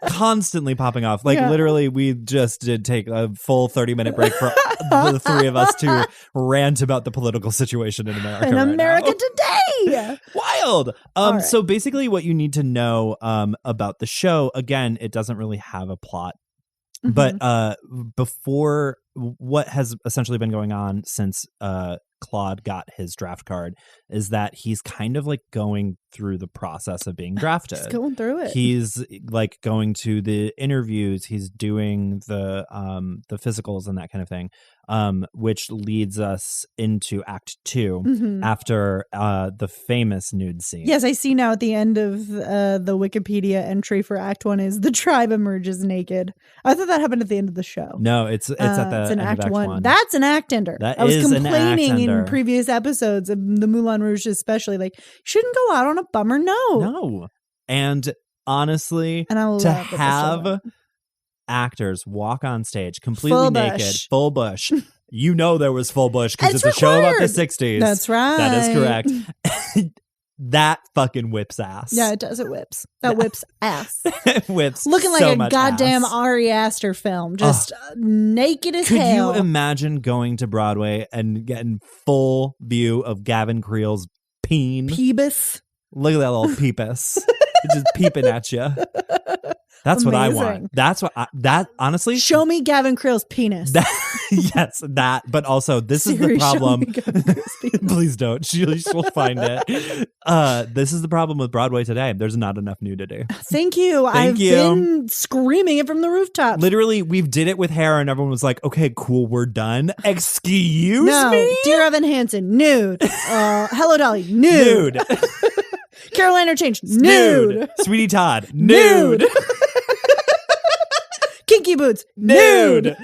constantly popping off. Like
Yeah.
literally, we just did take a full 30-minute break for the three of us to rant about the political situation in America.
In
right
America
now.
today.
Wild.
All right.
So basically, what you need to know about the show, again, it doesn't really have a plot. But before, what has essentially been going on since Claude got his draft card is that he's kind of like going through the process of being drafted.
He's going through it.
He's like going to the interviews. He's doing the physicals and that kind of thing, which leads us into Act 2 after the famous nude scene.
Yes, I see now at the end of the Wikipedia entry for Act 1 is the tribe emerges naked. I thought that happened at the end of the show.
No, it's at the
it's
end
an
of Act 1.
That's an act ender.
That
I was
is an
complaining
act
in
ender.
previous episodes of the Moulin Rouge, especially like shouldn't go out on a bummer note.
No, and honestly,
And I love
to
that they still
have
don't.
actors walk on stage completely
Full
naked,
bush.
full bush. You know there was full bush because
It's
it's a show about the
required.
60s.
That's right.
That is correct. That fucking whips ass.
Yeah, it does. It whips. That whips ass.
It whips
Looking like
so
a
much
goddamn
ass.
Ari Aster film. Just naked as
Could
hell.
you imagine going to Broadway and getting full view of Gavin Creel's peen?
Peebus.
Look at that little peepus. It's just peeping at you. That's what I want.
Amazing.
That's what that honestly.
Show me Gavin Creel's penis.
Yes, that. But also, this
Siri,
is the
show
problem.
me Gavin Creel's penis.
Please don't. She'll find it. This is the problem with Broadway today. There's not enough nudity.
Thank you. I've
you.
been screaming it from the rooftops.
Literally, we did it with hair, and everyone was like, "Okay, cool, we're done." Excuse
No,
me.
Dear Evan Hansen, nude. Hello Dolly, nude.
Nude.
Caroline Interchange, nude.
Sweetie Todd, nude.
Kinky Boots,
Nude.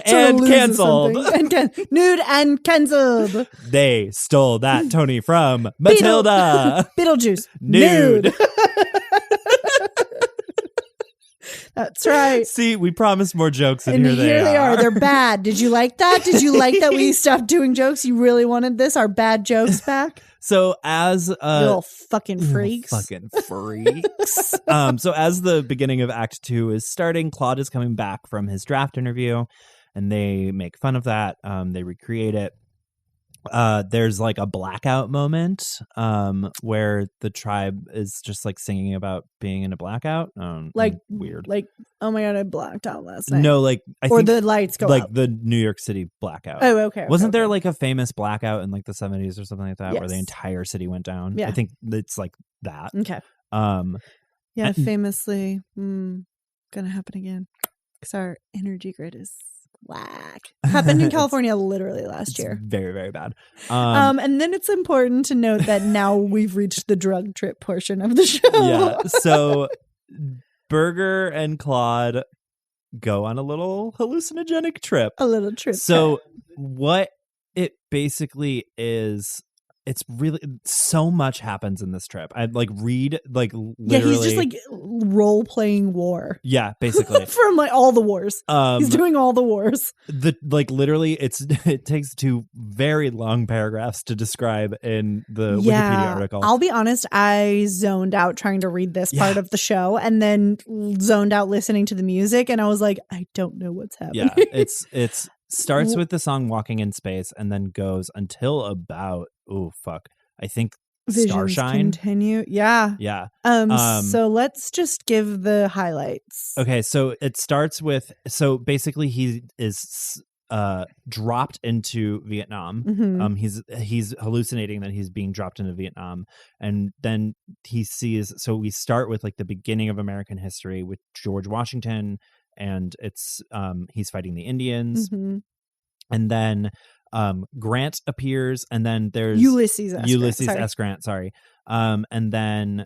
And
loses
canceled.
something. Nude and canceled.
They stole that Tony from Matilda.
Beetlejuice,
Nude.
That's right.
See, we promised more jokes, and,
And
here they are.
They're bad. Did you like that? Did you like that we stopped doing jokes? You really wanted this? Our bad jokes back?
So as
You little fucking freaks.
fucking freaks. So as the beginning of Act 2 is starting, Claude is coming back from his draft interview, and they make fun of that. They recreate it. There's like a blackout moment where the tribe is just like singing about being in a blackout. Weird.
Like, oh my God, I blacked out last night.
No, like I
or
think
the lights go
like
up.
the New York City blackout.
Oh, okay.
Wasn't there like a famous blackout in like the 70s or something like that where the
Yes.
entire city went down?
Yeah.
I think it's like that.
Okay.
Um
Yeah,
and-
famously, gonna happen again. Because our energy grid is whack. Happened in California literally last
it's
year.
very, very bad.
And then it's important to note that now we've reached the drug trip portion of the show.
Yeah. So Berger and Claude go on a little hallucinogenic trip.
A little trip.
So what it basically is, it's really so much happens in this trip. I like read like literally.
Yeah, he's just like role playing war.
Yeah, basically.
From like all the wars. He's doing all the wars.
The like literally it takes 2 very long paragraphs to describe in the Wikipedia article.
I'll be honest, I zoned out trying to read this part of the show and then zoned out listening to the music, and I was like, I don't know what's happening.
Yeah, it's starts with the song Walking in Space and then goes until about I think
Visions
Starshine.
continue. Yeah.
Yeah.
So let's just give the highlights.
Okay, so it starts with basically he is dropped into Vietnam.
Mhm.
He's hallucinating that he's being dropped into Vietnam, and then he sees. So we start with like the beginning of American history with George Washington, and it's he's fighting the Indians,
Mhm.
and then Grant appears, and then there's
Ulysses
S. Grant. Sorry, and then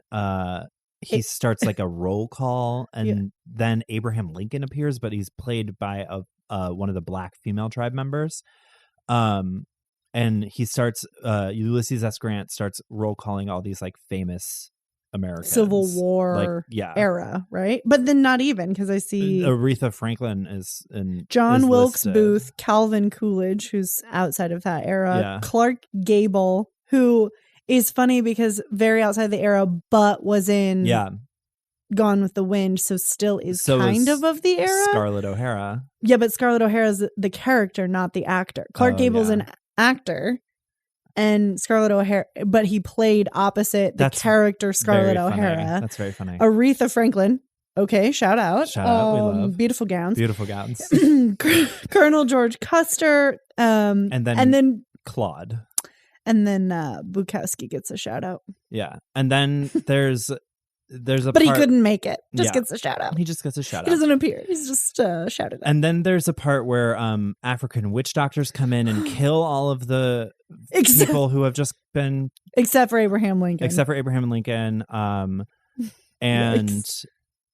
he starts like a roll call, and then Abraham Lincoln appears, but he's played by one of the black female tribe members. And he starts Ulysses S. Grant starts roll calling all these like famous Americans,
Civil War era, right? But then not even, because I see
Aretha Franklin is in
John
is
Wilkes
listed.
Booth, Calvin Coolidge, who's outside of that era,
Yeah.
Clark Gable, who is funny because very outside the era, but was in Gone with the Wind, so still is
So
kind
is
of the era.
Scarlett O'Hara.
Yeah, but Scarlett O'Hara's the character, not the actor. Clark Gable's an actor, and Scarlett O'Hara, but he played opposite the character Scarlett O'Hara.
That's very funny.
Aretha Franklin. Okay, shout out.
Shout out. We love
beautiful gowns.
Beautiful gowns.
Colonel George Custer. And then
Claude.
And then Bukowski gets a shout out.
Yeah. And then there's a
but
part,
he couldn't make it. Just gets a shout out.
He just gets a shout out.
He doesn't appear. He's just shouted out.
And then there's a part where African witch doctors come in and kill all of the people who have just been...
Except for Abraham Lincoln.
And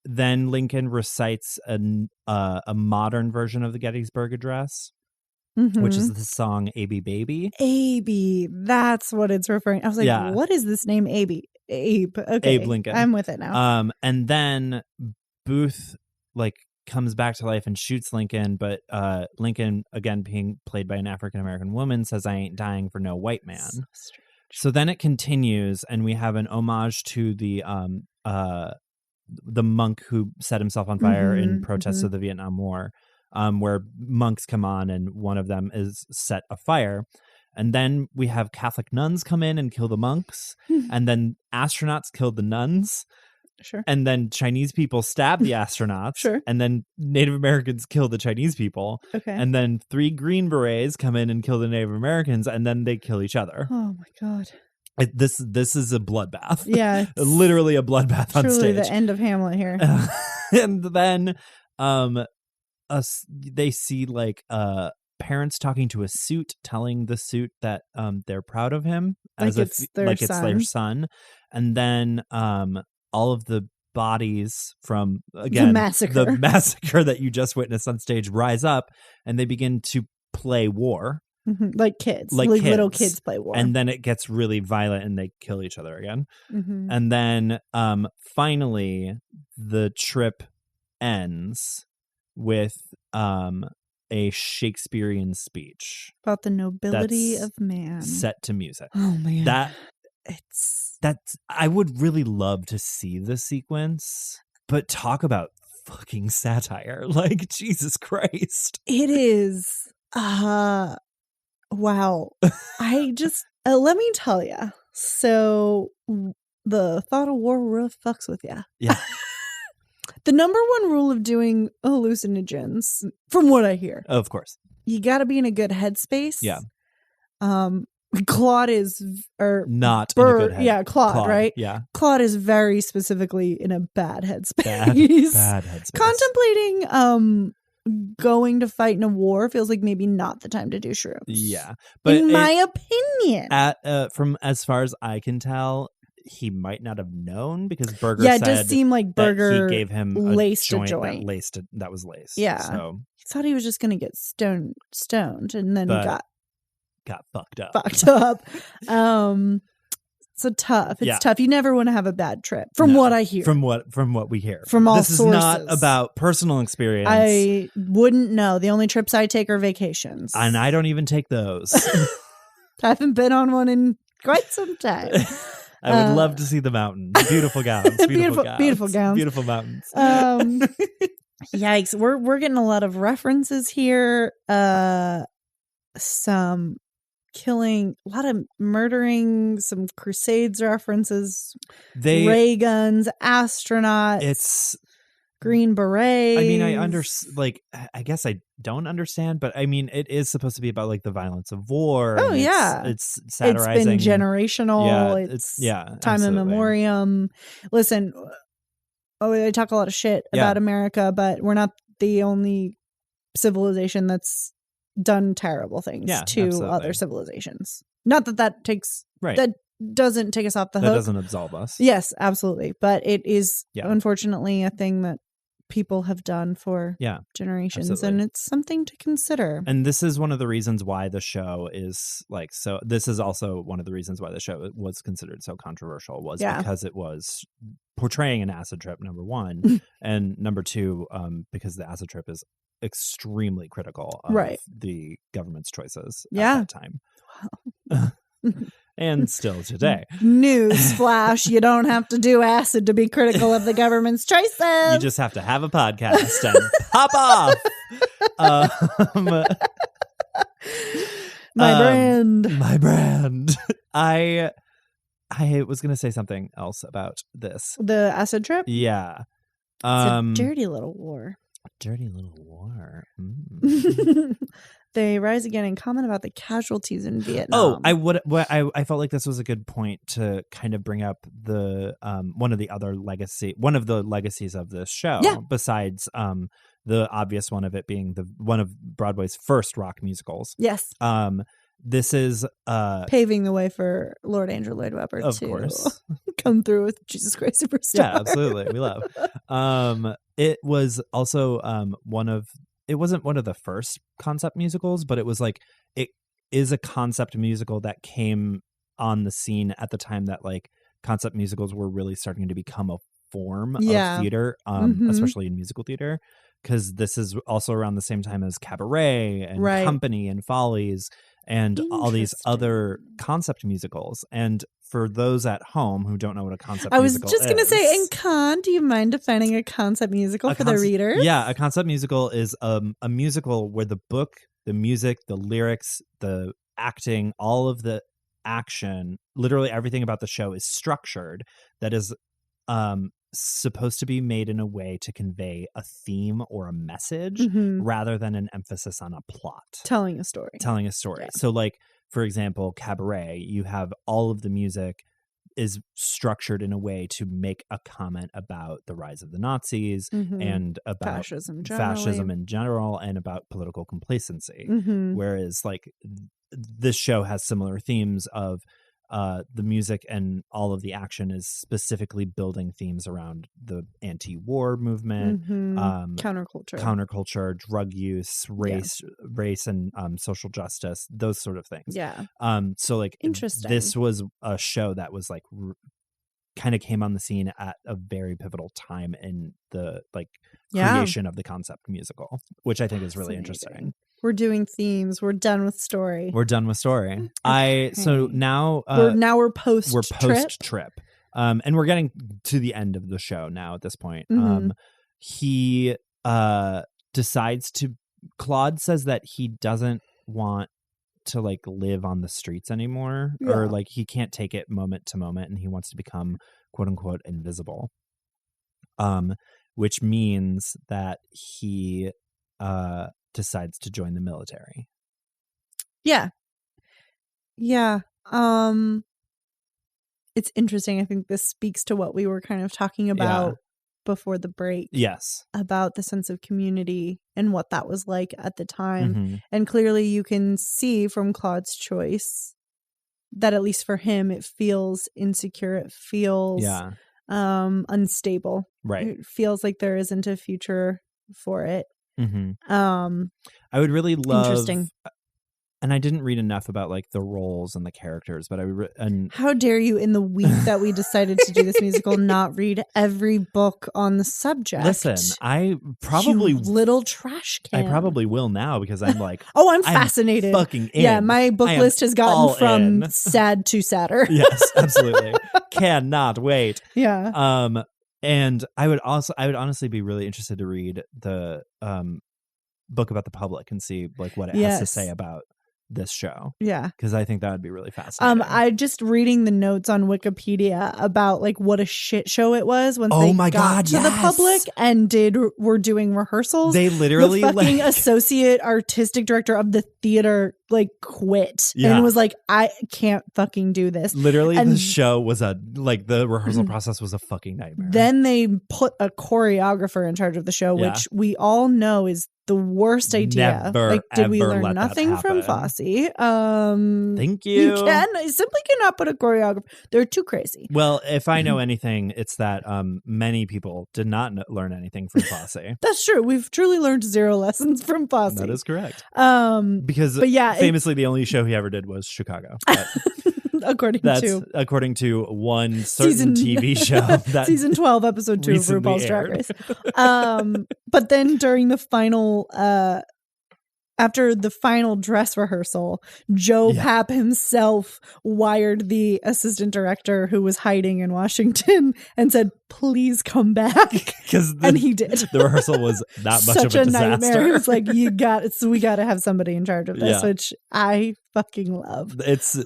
then Lincoln recites a modern version of the Gettysburg Address. Mm-hmm. Which is the song "A.B. Baby."
A.B. That's what it's referring. I was like, what is this name? A.B. Abe. Okay.
Abe Lincoln.
I'm with it now.
And then Booth comes back to life and shoots Lincoln, but Lincoln, again being played by an African American woman, says, "I ain't dying for no white man." So then it continues, and we have an homage to the monk who set himself on fire in protest of the Vietnam War. Where monks come on and one of them is set afire. And then we have Catholic nuns come in and kill the monks. And then astronauts kill the nuns.
Sure.
And then Chinese people stab the astronauts.
Sure.
And then Native Americans kill the Chinese people.
Okay.
And then 3 Green Berets come in and kill the Native Americans. And then they kill each other.
Oh my God.
This is a bloodbath.
Yeah.
Literally a bloodbath on stage.
Truly the end of Hamlet here.
And then... they see parents talking to a suit, telling the suit that they're proud of him as
it's their son.
And then all of the bodies from the massacre that you just witnessed on stage rise up, and they begin to play war.
Like kids, like little kids play war.
And then it gets really violent and they kill each other again. And then finally the trip ends with a Shakespearean speech
about the nobility of man
set to music.
Oh man,
that's I would really love to see the sequence, but talk about fucking satire. Like, Jesus Christ,
it is. Wow. I just let me tell you. So the thought of war really fucks with you.
Yeah.
The number one rule of doing hallucinogens, from what I hear,
of course,
you got to be in a good headspace.
Yeah.
Claude is
not in a good head.
Yeah, Claude, right?
Yeah.
Claude is very specifically in a bad headspace.
Bad headspace.
Contemplating going to fight in a war feels like maybe not the time to do shrooms.
Yeah. But
in my opinion.
From as far as I can tell, he might not have known, because Berger
said
it
does seem like Berger
he gave him
laced
a
joint.
That was laced.
Yeah.
So
he thought he was just going to get stoned and then got
fucked up.
So tough. It's tough. You never want to have a bad trip, from what I hear.
From what we hear.
From all
sources.
This
is not about personal experience.
I wouldn't know. The only trips I take are vacations.
And I don't even take those.
I haven't been on one in quite some time.
I would love to see the mountains. Beautiful gowns. Beautiful gowns. Beautiful mountains.
Yikes. We're getting a lot of references here. Some killing, a lot of murdering, some Crusades references, ray guns, astronauts.
It's
Green Berets.
I mean, I guess I don't understand, but I mean, it is supposed to be about the violence of war.
Oh, yeah.
It's satirizing.
It's been generational.
Yeah,
time
absolutely.
immemorial. Listen, I talk a lot of shit about America, but we're not the only civilization that's done terrible things to other civilizations. Not that takes that doesn't take us off the hook.
That doesn't absolve us.
Yes, absolutely. But it is unfortunately a thing that people have done for generations. Absolutely. And it's something to consider.
And this is one of the reasons why the show is this is also one of the reasons why the show was considered so controversial, was because it was portraying an acid trip, number one, and number two, because the acid trip is extremely critical of the government's choices at that time.
Wow.
and still today.
News flash, you don't have to do acid to be critical of the government's choices.
You just have to have a podcast and pop off.
My
brand. I was going to say something else about this.
The acid trip?
Yeah.
It's a dirty little war.
Dirty little war.
They rise again and comment about the casualties in Vietnam.
I felt like this was a good point to kind of bring up the one of the legacies of this show.
Yeah.
Besides the obvious one of it being one of Broadway's first rock musicals.
Yes.
This is
paving the way for Lord Andrew Lloyd Webber
of
to
course
come through with Jesus Christ Superstar.
Yeah, absolutely. We love. It was also it wasn't one of the first concept musicals, but it is a concept musical that came on the scene at the time that like concept musicals were really starting to become a form of theater, especially in musical theater, because this is also around the same time as Cabaret and Company and Follies and all these other concept musicals. And for those at home who don't know what a concept musical is. I was just going to say,
and Con, do you mind defining a concept musical for the readers?
Yeah, a concept musical is a musical where the book, the music, the lyrics, the acting, all of the action, literally everything about the show is structured that is supposed to be made in a way to convey a theme or a message rather than an emphasis on a plot.
Telling a story.
Yeah. So like, for example, Cabaret, you have all of the music is structured in a way to make a comment about the rise of the Nazis and about fascism in general and about political complacency. Whereas like this show has similar themes of the music and all of the action is specifically building themes around the anti-war movement, counterculture, drug use, race and social justice, those sort of things.
Yeah.
So like
interesting.
This was a show that was like kind of came on the scene at a very pivotal time in the like creation of the concept musical, which I think is really interesting.
We're doing themes. We're done with story.
Okay. So now
we're post
trip. And we're getting to the end of the show now at this point. He decides to Claude says that he doesn't want to like live on the streets anymore or like he can't take it moment to moment and he wants to become quote unquote invisible. Which means that he decides to join the military. Yeah.
It's interesting. I think this speaks to what we were kind of talking about before the break.
Yes.
About the sense of community and what that was like at the time. And clearly you can see from Claude's choice that at least for him it feels insecure. It feels unstable.
Right.
It feels like there isn't a future for it.
I would really love. Interesting. And I didn't read enough about like the roles and the characters, but
how dare you in the week that we decided to do this musical not read every book on the subject?
Listen, I probably
little trash can.
I probably will now because I'm like,
I'm fascinated.
Fucking in.
Yeah, my book list has gotten from sad to sadder.
Yes, absolutely. Cannot wait.
Yeah.
And I would honestly be really interested to read the book about the public and see like what it has to say about this show.
Yeah.
Because I think that would be really fascinating.
I just reading the notes on Wikipedia about like what a shit show it was when they got to the public and were doing rehearsals.
They literally
the fucking associate artistic director of the theater like quit and was like, I can't fucking do this.
Literally the show was the rehearsal process was a fucking nightmare.
Then they put a choreographer in charge of the show, which we all know is the worst idea.
Never,
like, did we learn
let
nothing from Fosse?
Thank you.
You simply cannot put a choreographer. They're too crazy.
Well, if I know anything, it's that many people did not learn anything from Fosse.
That's true. We've truly learned 0 lessons from Fosse.
That is correct.
But
famously, the only show he ever did was Chicago. According to one certain TV show. That
season 12, episode 2 of RuPaul's Drag Race. But then during the final after the final dress rehearsal, Joe Papp himself wired the assistant director who was hiding in Washington and said, please come back. And he did.
The rehearsal was that much
Such
of a
a
disaster.
nightmare. He was like, we got to have somebody in charge of this, which I fucking love.
It's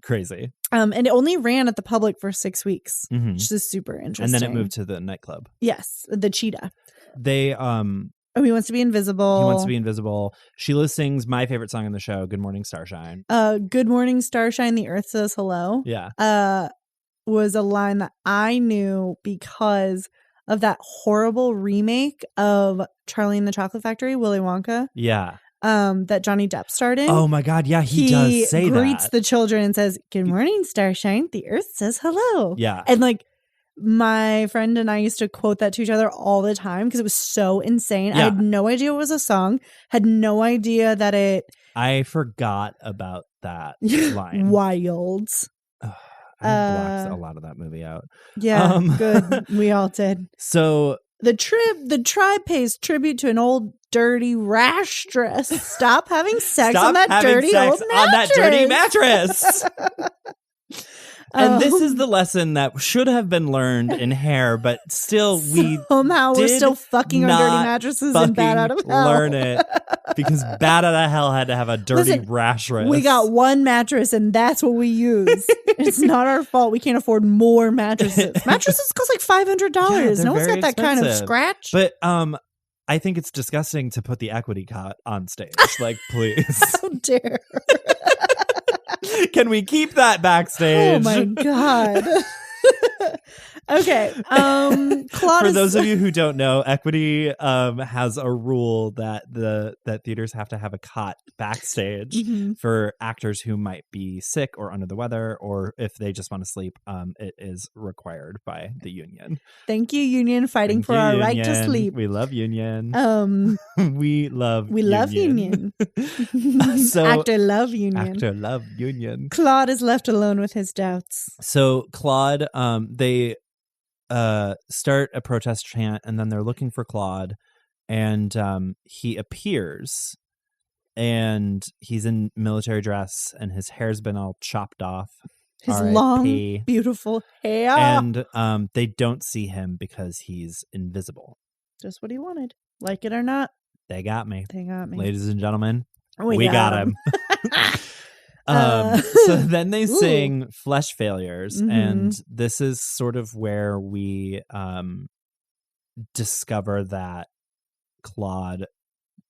crazy.
And it only ran at the Public for 6 weeks,
Mm-hmm.
which is super interesting.
And then it moved to the nightclub.
Yes, the Cheetah.
They
he wants to be invisible.
He wants to be invisible. Sheila sings my favorite song in the show, Good Morning Starshine.
Good Morning Starshine, the Earth Says Hello.
Yeah.
Was a line that I knew because of that horrible remake of Charlie and the Chocolate Factory, Willy Wonka.
Yeah.
That Johnny Depp starred in.
Oh my God. Yeah, he does say that. He
greets the children and says, Good morning, Starshine. The Earth says hello.
Yeah.
And like, my friend and I used to quote that to each other all the time because it was so insane.
Yeah.
I had no idea it was a song. Had no idea that it.
I forgot about that line.
Wild.
I blocked a lot of that movie out.
Yeah, good. We all did.
So
the tribe pays tribute to an old dirty rash dress. Stop having sex on that dirty old mattress.
On that dirty mattress. And this is the lesson that should have been learned in Hair, but still
we're still fucking on dirty mattresses and Bat Out of Hell.
Learn it because Bat Out of Hell had to have a dirty rash dress.
We got one mattress and that's what we use. It's not our fault. We can't afford more mattresses. Mattresses cost like $500.
Yeah,
no one's got that kind of scratch.
But I think it's disgusting to put the equity cot on stage. Like, please.
How dare.
Can we keep that backstage?
Oh my God. Okay. Claude
For those of you who don't know, Equity has a rule that that theaters have to have a cot backstage for actors who might be sick or under the weather, or if they just want to sleep. It is required by the union.
Thank you, union, fighting for our right to sleep.
We love union. We love
union.
So
actor love union. Claude is left alone with his doubts.
So Claude, they start a protest chant, and then they're looking for Claude, and he appears, and he's in military dress, and his hair's been all chopped off.
His
R.I.P.
long, beautiful hair.
And they don't see him because he's invisible.
Just what he wanted. Like it or not.
They got me. Ladies and gentlemen,
we
got him. So then they sing Flesh Failures, and this is sort of where we discover that Claude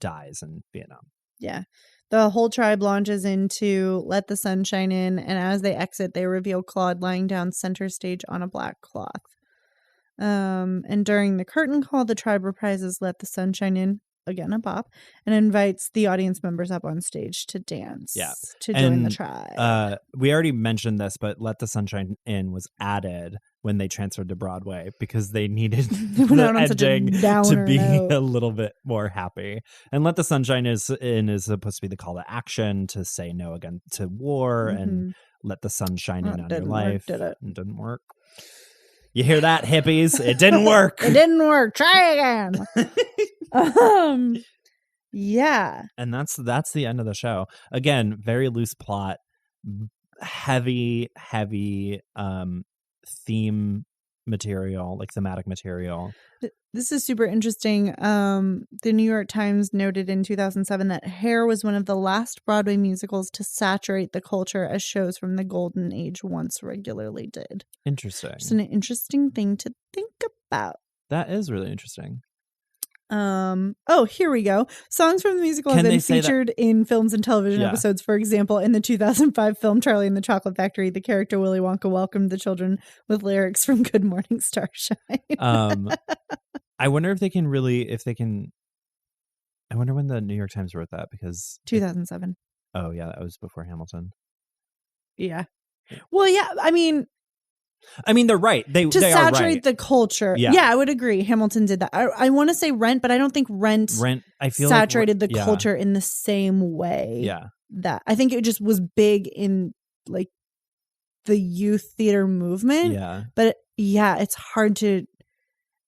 dies in Vietnam.
Yeah. The whole tribe launches into Let the Sun Shine In, and as they exit, they reveal Claude lying down center stage on a black cloth. And during the curtain call, the tribe reprises Let the Sun Shine In, again a bop, and invites the audience members up on stage to dance.
Yeah.
To join the tribe.
We already mentioned this, but Let the Sunshine In was added when they transferred to Broadway because they needed the edging to be a little bit more happy. And Let the Sunshine In is supposed to be the call to action to say no again to war and let the sun shine in on your life.
It
didn't work. You hear that, hippies? It didn't work.
It didn't work. Try again. Yeah.
And that's the end of the show. Again, very loose plot, heavy theme material, like thematic material.
This is super interesting. The New York Times noted in 2007 that Hair was one of the last Broadway musicals to saturate the culture as shows from the Golden Age once regularly did.
Interesting.
It's an interesting thing to think about.
That is really interesting.
Here we go. Songs from the musical have been featured in films and television episodes. For example, in the 2005 film Charlie and the Chocolate Factory, the character Willy Wonka welcomed the children with lyrics from Good Morning Starshine.
I wonder if they can I wonder when the New York Times wrote that, because
2007.
Oh yeah, that was before Hamilton.
Yeah. Well, yeah, I mean,
they're right. They
saturate
right.
the culture. Yeah, I would agree. Hamilton did that. I want to say Rent, but I don't think Rent
I feel
saturated the culture in the same way.
Yeah.
That I think it just was big in like the youth theater movement.
Yeah.
But it's hard to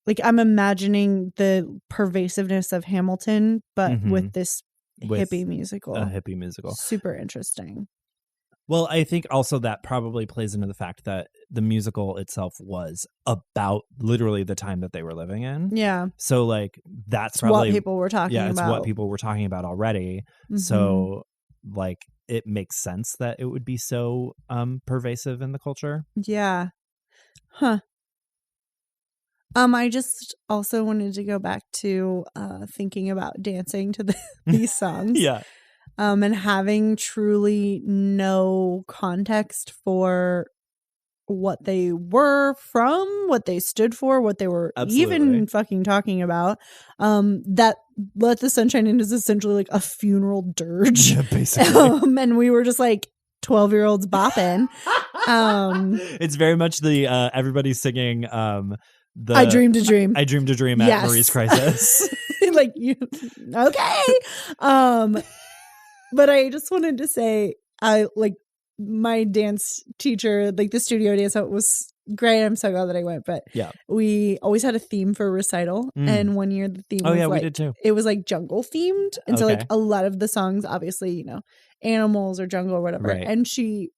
like, I'm imagining the pervasiveness of Hamilton, but with this
with
hippie musical.
a hippie musical.
Super interesting.
Well, I think also that probably plays into the fact that the musical itself was about literally the time that they were living in.
Yeah.
So like that's
It's
probably
what people were talking about.
it's what people were talking about already.
Mhm.
So like it makes sense that it would be so pervasive in the culture.
Yeah. Huh. I just also wanted to go back to thinking about dancing to these songs.
Yeah.
And having truly no context for what they were from, what they stood for, what they were
Absolutely.
even fucking talking about. That Let the Sunshine In is essentially like a funeral dirge.
Yeah, basically.
And we were just like 12-year-olds bopping.
It's very much the everybody's singing the
I Dreamed a Dream.
I Dreamed a Dream at
Yes.
Marie's Crisis.
Like you okay. But I just wanted to say I like my dance teacher, like the studio dance, it was great. I'm so glad that I went. But
Yeah.
we always had a theme for recital. And one year the theme was
yeah,
like,
we did too.
it was like jungle themed. And so like
Okay.
a lot of the songs, obviously, you know, animals or jungle or whatever.
Right.
And she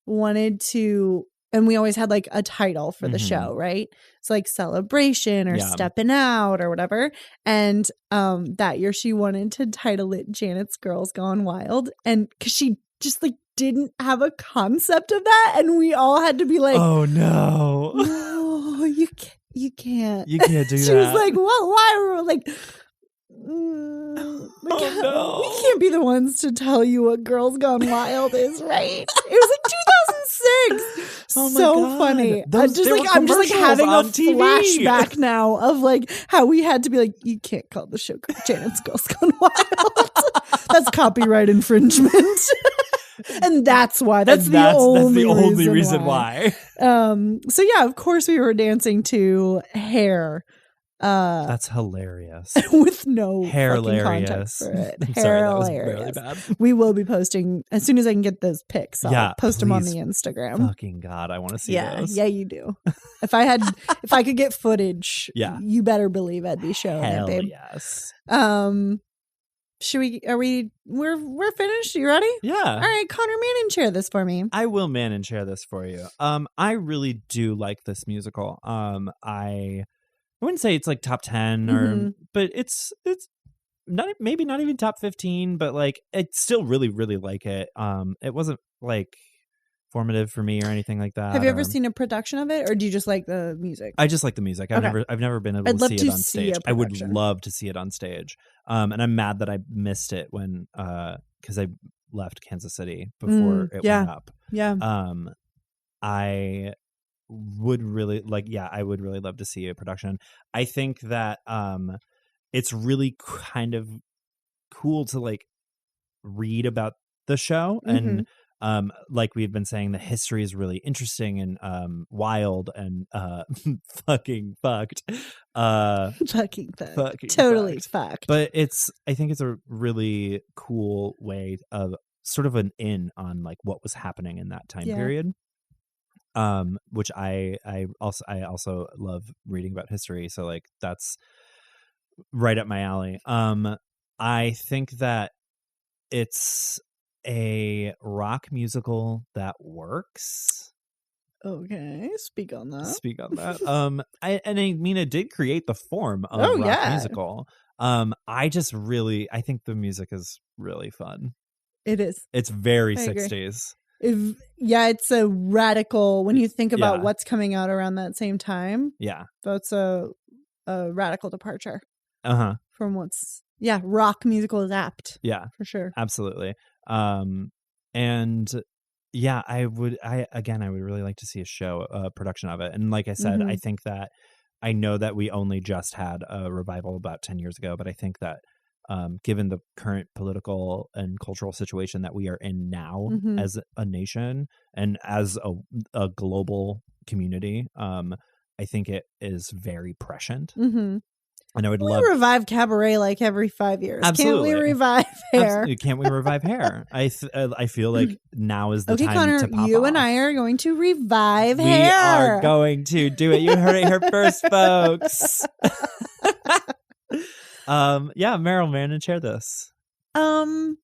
wanted to, and we always had like a title for the show, right? It's like Celebration or Stepping Out or whatever. And that year she wanted to title it Janet's Girls Gone Wild. And because she just like didn't have a concept of that. And we all had to be like,
oh no.
No, you can't. You can't
do that.
She was like, well, why were we like, we can't be the ones to tell you what Girls Gone Wild is, right? It was like 2006.
Oh my
So
God.
funny.
I'm just like having
a
TV.
flashback now of like how we had to be like, you can't call the show Janet's Girls Gone Wild. That's copyright infringement. And that's why. That's the only reason
why.
So yeah, of course we were dancing to Hair.
That's hilarious.
With no
Hair
fucking
hilarious.
context for it.
I'm
Hair
sorry, that was
hilarious.
really bad.
We will be posting as soon as I can get those pics. I'll post them on
please.
the Instagram.
Fucking God, I want to see those.
Yeah, you do. If I could get footage, you better believe I'd be showing
Hell
it, babe.
yes.
We're finished? You ready?
Yeah.
All right, Connor, man and share this for me.
I will man and share this for you. I really do like this musical. I wouldn't say it's like top 10 or but it's not maybe not even top 15, but like I still really, really like it. It wasn't like formative for me or anything like that.
Have you ever seen a production of it, or do you just like the music?
I just like the music. I've never been able to see it on stage. I would love to see it on stage. And I'm mad that I missed it when because I left Kansas City before it went up.
Yeah.
I would really I would really love to see a production. I think that it's really kind of cool to like read about the show and like we've been saying, the history is really interesting and wild and fucking fucked.
Fucking totally fucked.
But I think it's a really cool way of sort of an in on like what was happening in that time period. Which I also love reading about history, so like that's right up my alley. I think that it's a rock musical that works.
Okay, speak on that.
I mean, it did create the form of rock musical. I think the music is really fun.
It is.
It's very 60s.
It's a radical when you think about what's coming out around that same time.
Yeah,
that's a radical departure. From what's rock musical is apt.
Yeah,
for sure,
absolutely. And yeah, I would really like to see a production of it. And like I said, I think that I know that we only just had a revival about 10 years ago, but I think that given the current political and cultural situation that we are in now as a nation and as a global community, I think it is very prescient. And I would love
revive cabaret like every 5 years.
Absolutely.
Can't we revive Hair?
Absolutely. Can't we revive Hair? I feel like now is the time
Connor,
to pop
you
off.
And I are going to revive Hair.
We are going to do it. You heard it here first, folks. Meryl, man, and share this.
Love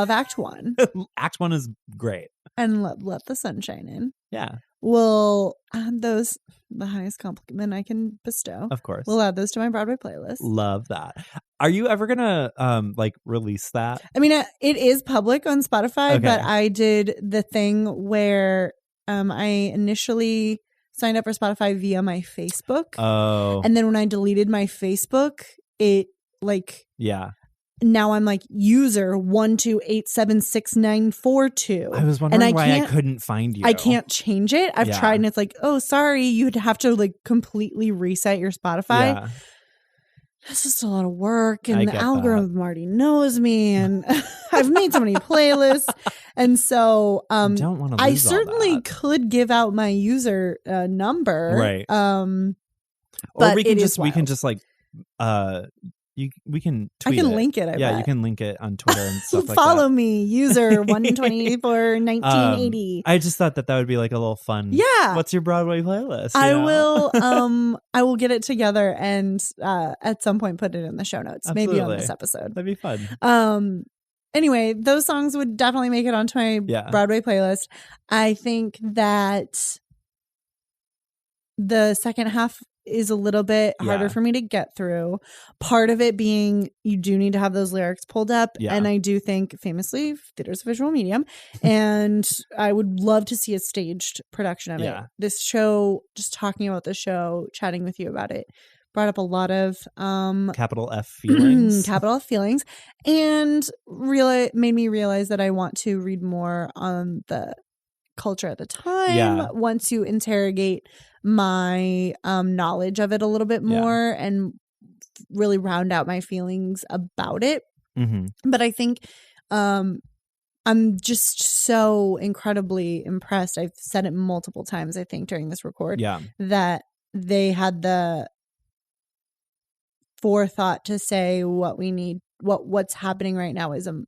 Act 1
Act 1 is great.
and Let the Sunshine In.
Yeah,
Will add those, the highest compliment I can bestow.
of course.
We'll add those to my Broadway playlist.
Love that. Are you ever gonna like release that?
I mean, it is public on Spotify,
Okay.
but I did the thing where I initially signed up for Spotify via my Facebook.
Oh,
And then when I deleted my Facebook, it like
yeah.
now I'm like user 128766942.
I was wondering why I
can't-
couldn't find you.
I can't change it. I've
Yeah.
tried and it's like, oh, sorry, you'd have to like completely reset your Spotify.
Yeah.
That's just a lot of work, and
I
the
get
algorithm already knows me, and I've made so many playlists, and so
I don't want to.
I certainly could give out my user number,
Right.
Or
or we can just like we can tweet
I can
it.
link it.
You can link it on Twitter and stuff like
Follow
that.
me, user 1241980.
I just thought that would be like a little fun.
Yeah.
What's your Broadway playlist?
I will I will get it together and at some point put it in the show notes. Maybe on this episode.
That'd be fun.
Anyway, those songs would definitely make it onto my Broadway playlist. I think that the second half is a little bit harder for me to get through. Part of it being you do need to have those lyrics pulled up.
Yeah.
And I do think famously theater's a visual medium. And I would love to see a staged production of it. This show, just talking about the show, chatting with you about it, brought up a lot of
capital F feelings.
Capital F feelings. And made me realize that I want to read more on the culture at the time once you interrogate my knowledge of it a little bit more and really round out my feelings about it. But I think I'm just so incredibly impressed. I've said it multiple times, I think, during this record that they had the forethought to say what we need, what's happening right now is a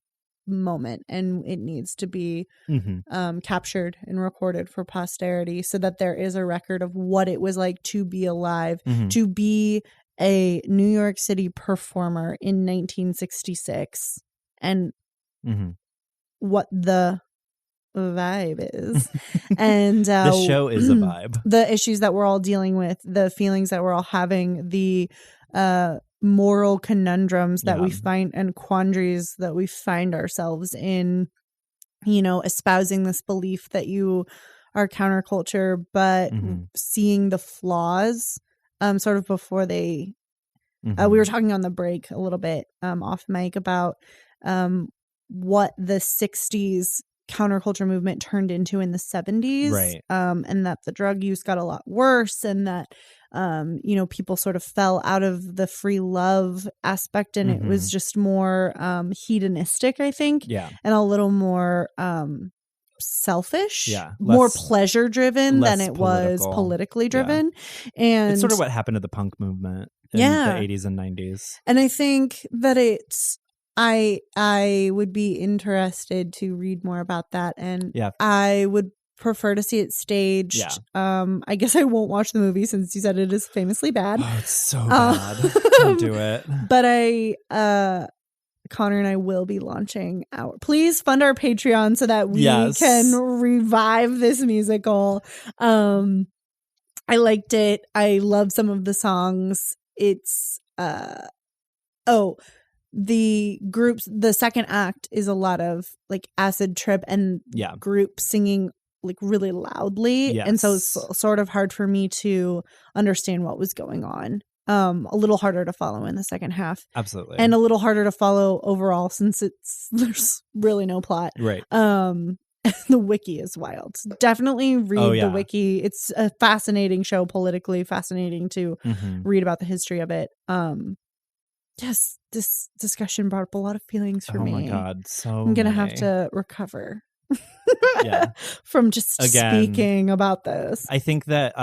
moment and it needs to be captured and recorded for posterity so that there is a record of what it was like to be alive, to be a New York City performer in 1966 and what the vibe is. And
the show is a vibe.
The issues that we're all dealing with, the feelings that we're all having, the moral conundrums that we find and quandaries that we find ourselves in, espousing this belief that you are counterculture, but seeing the flaws sort of before they we were talking on the break a little bit off mic about what the 60s counterculture movement turned into in the 70s, and that the drug use got a lot worse, and that people sort of fell out of the free love aspect, and it was just more hedonistic, I think, and a little more selfish, more pleasure driven than it was politically driven. And
it's sort of what happened to the punk movement in the 80s and 90s.
And I think that I would be interested to read more about that, and I would prefer to see it staged. I guess I won't watch the movie since you said it is famously bad.
Oh, it's so bad. Don't do it.
But Connor and I will be launching please fund our Patreon so that we can revive this musical. I liked it. I love some of the songs. It's the second act is a lot of like acid trip and group singing like really loudly. And so it's sort of hard for me to understand what was going on. A little harder to follow in the second half.
Absolutely.
And a little harder to follow overall since there's really no plot.
Right.
The wiki is wild. Definitely read the wiki. It's a fascinating show, politically fascinating to read about the history of it. Yes, this discussion brought up a lot of feelings for me.
Oh my God,
I'm gonna have to recover from just speaking about this.
I think that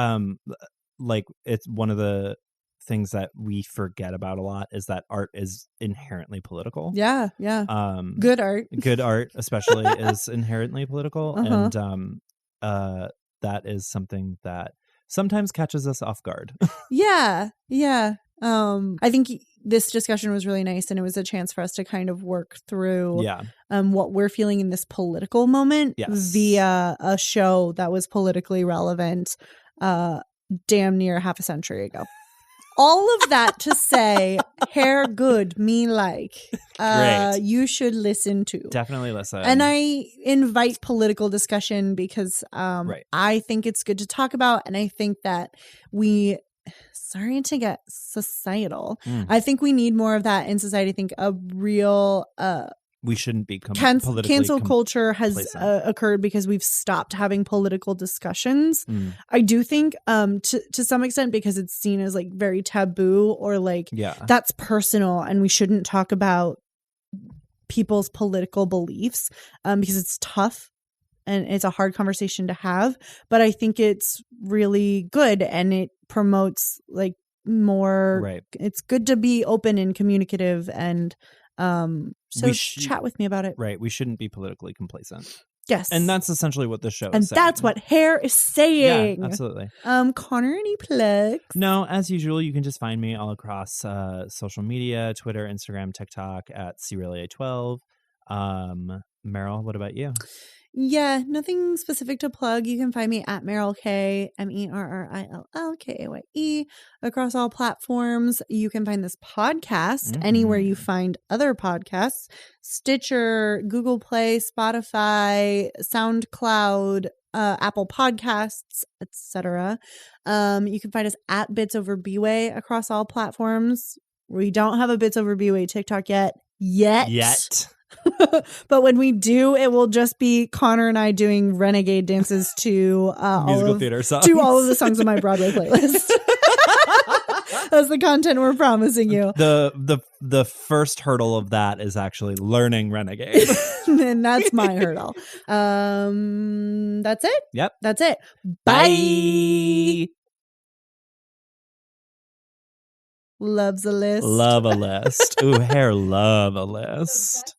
like it's one of the things that we forget about a lot is that art is inherently political.
Yeah. Good art especially is inherently political,
and that is something that sometimes catches us off guard.
Yeah. I think this discussion was really nice, and it was a chance for us to kind of work through what we're feeling in this political moment via a show that was politically relevant damn near half a century ago. All of that to say, hair good, me like. You should listen to.
Definitely listen.
And I invite political discussion because I think it's good to talk about. And I think that sorry to get societal. I think we need more of that in society. I think a real
we shouldn't be politically
cancel culture has occurred because we've stopped having political discussions. I do think to some extent because it's seen as like very taboo or like that's personal and we shouldn't talk about people's political beliefs because it's tough and it's a hard conversation to have. But I think it's really good and it promotes like more it's good to be open and communicative and so chat with me about it.
Right. We shouldn't be politically complacent.
Yes.
And that's essentially what the show is
and
saying.
that's what hair is saying.
Yeah, absolutely.
Connor, any plugs?
No, as usual, you can just find me all across social media, Twitter, Instagram, TikTok at CRelia12. Meryl, what about you?
Yeah, nothing specific to plug. You can find me at Meryl K, MERRILLKAYE, across all platforms. You can find this podcast anywhere you find other podcasts: Stitcher, Google Play, Spotify, SoundCloud, Apple Podcasts, etc. You can find us at Bits Over B-Way across all platforms. We don't have a Bits Over B-Way TikTok yet. But when we do, it will just be Connor and I doing renegade dances to
musical theater songs.
To all of the songs on my Broadway playlist. That's the content we're promising you.
The first hurdle of that is actually learning renegade.
And that's my hurdle. That's it.
Yep.
That's it.
Bye.
Loves a list.
Love a list. Ooh, hair love a list.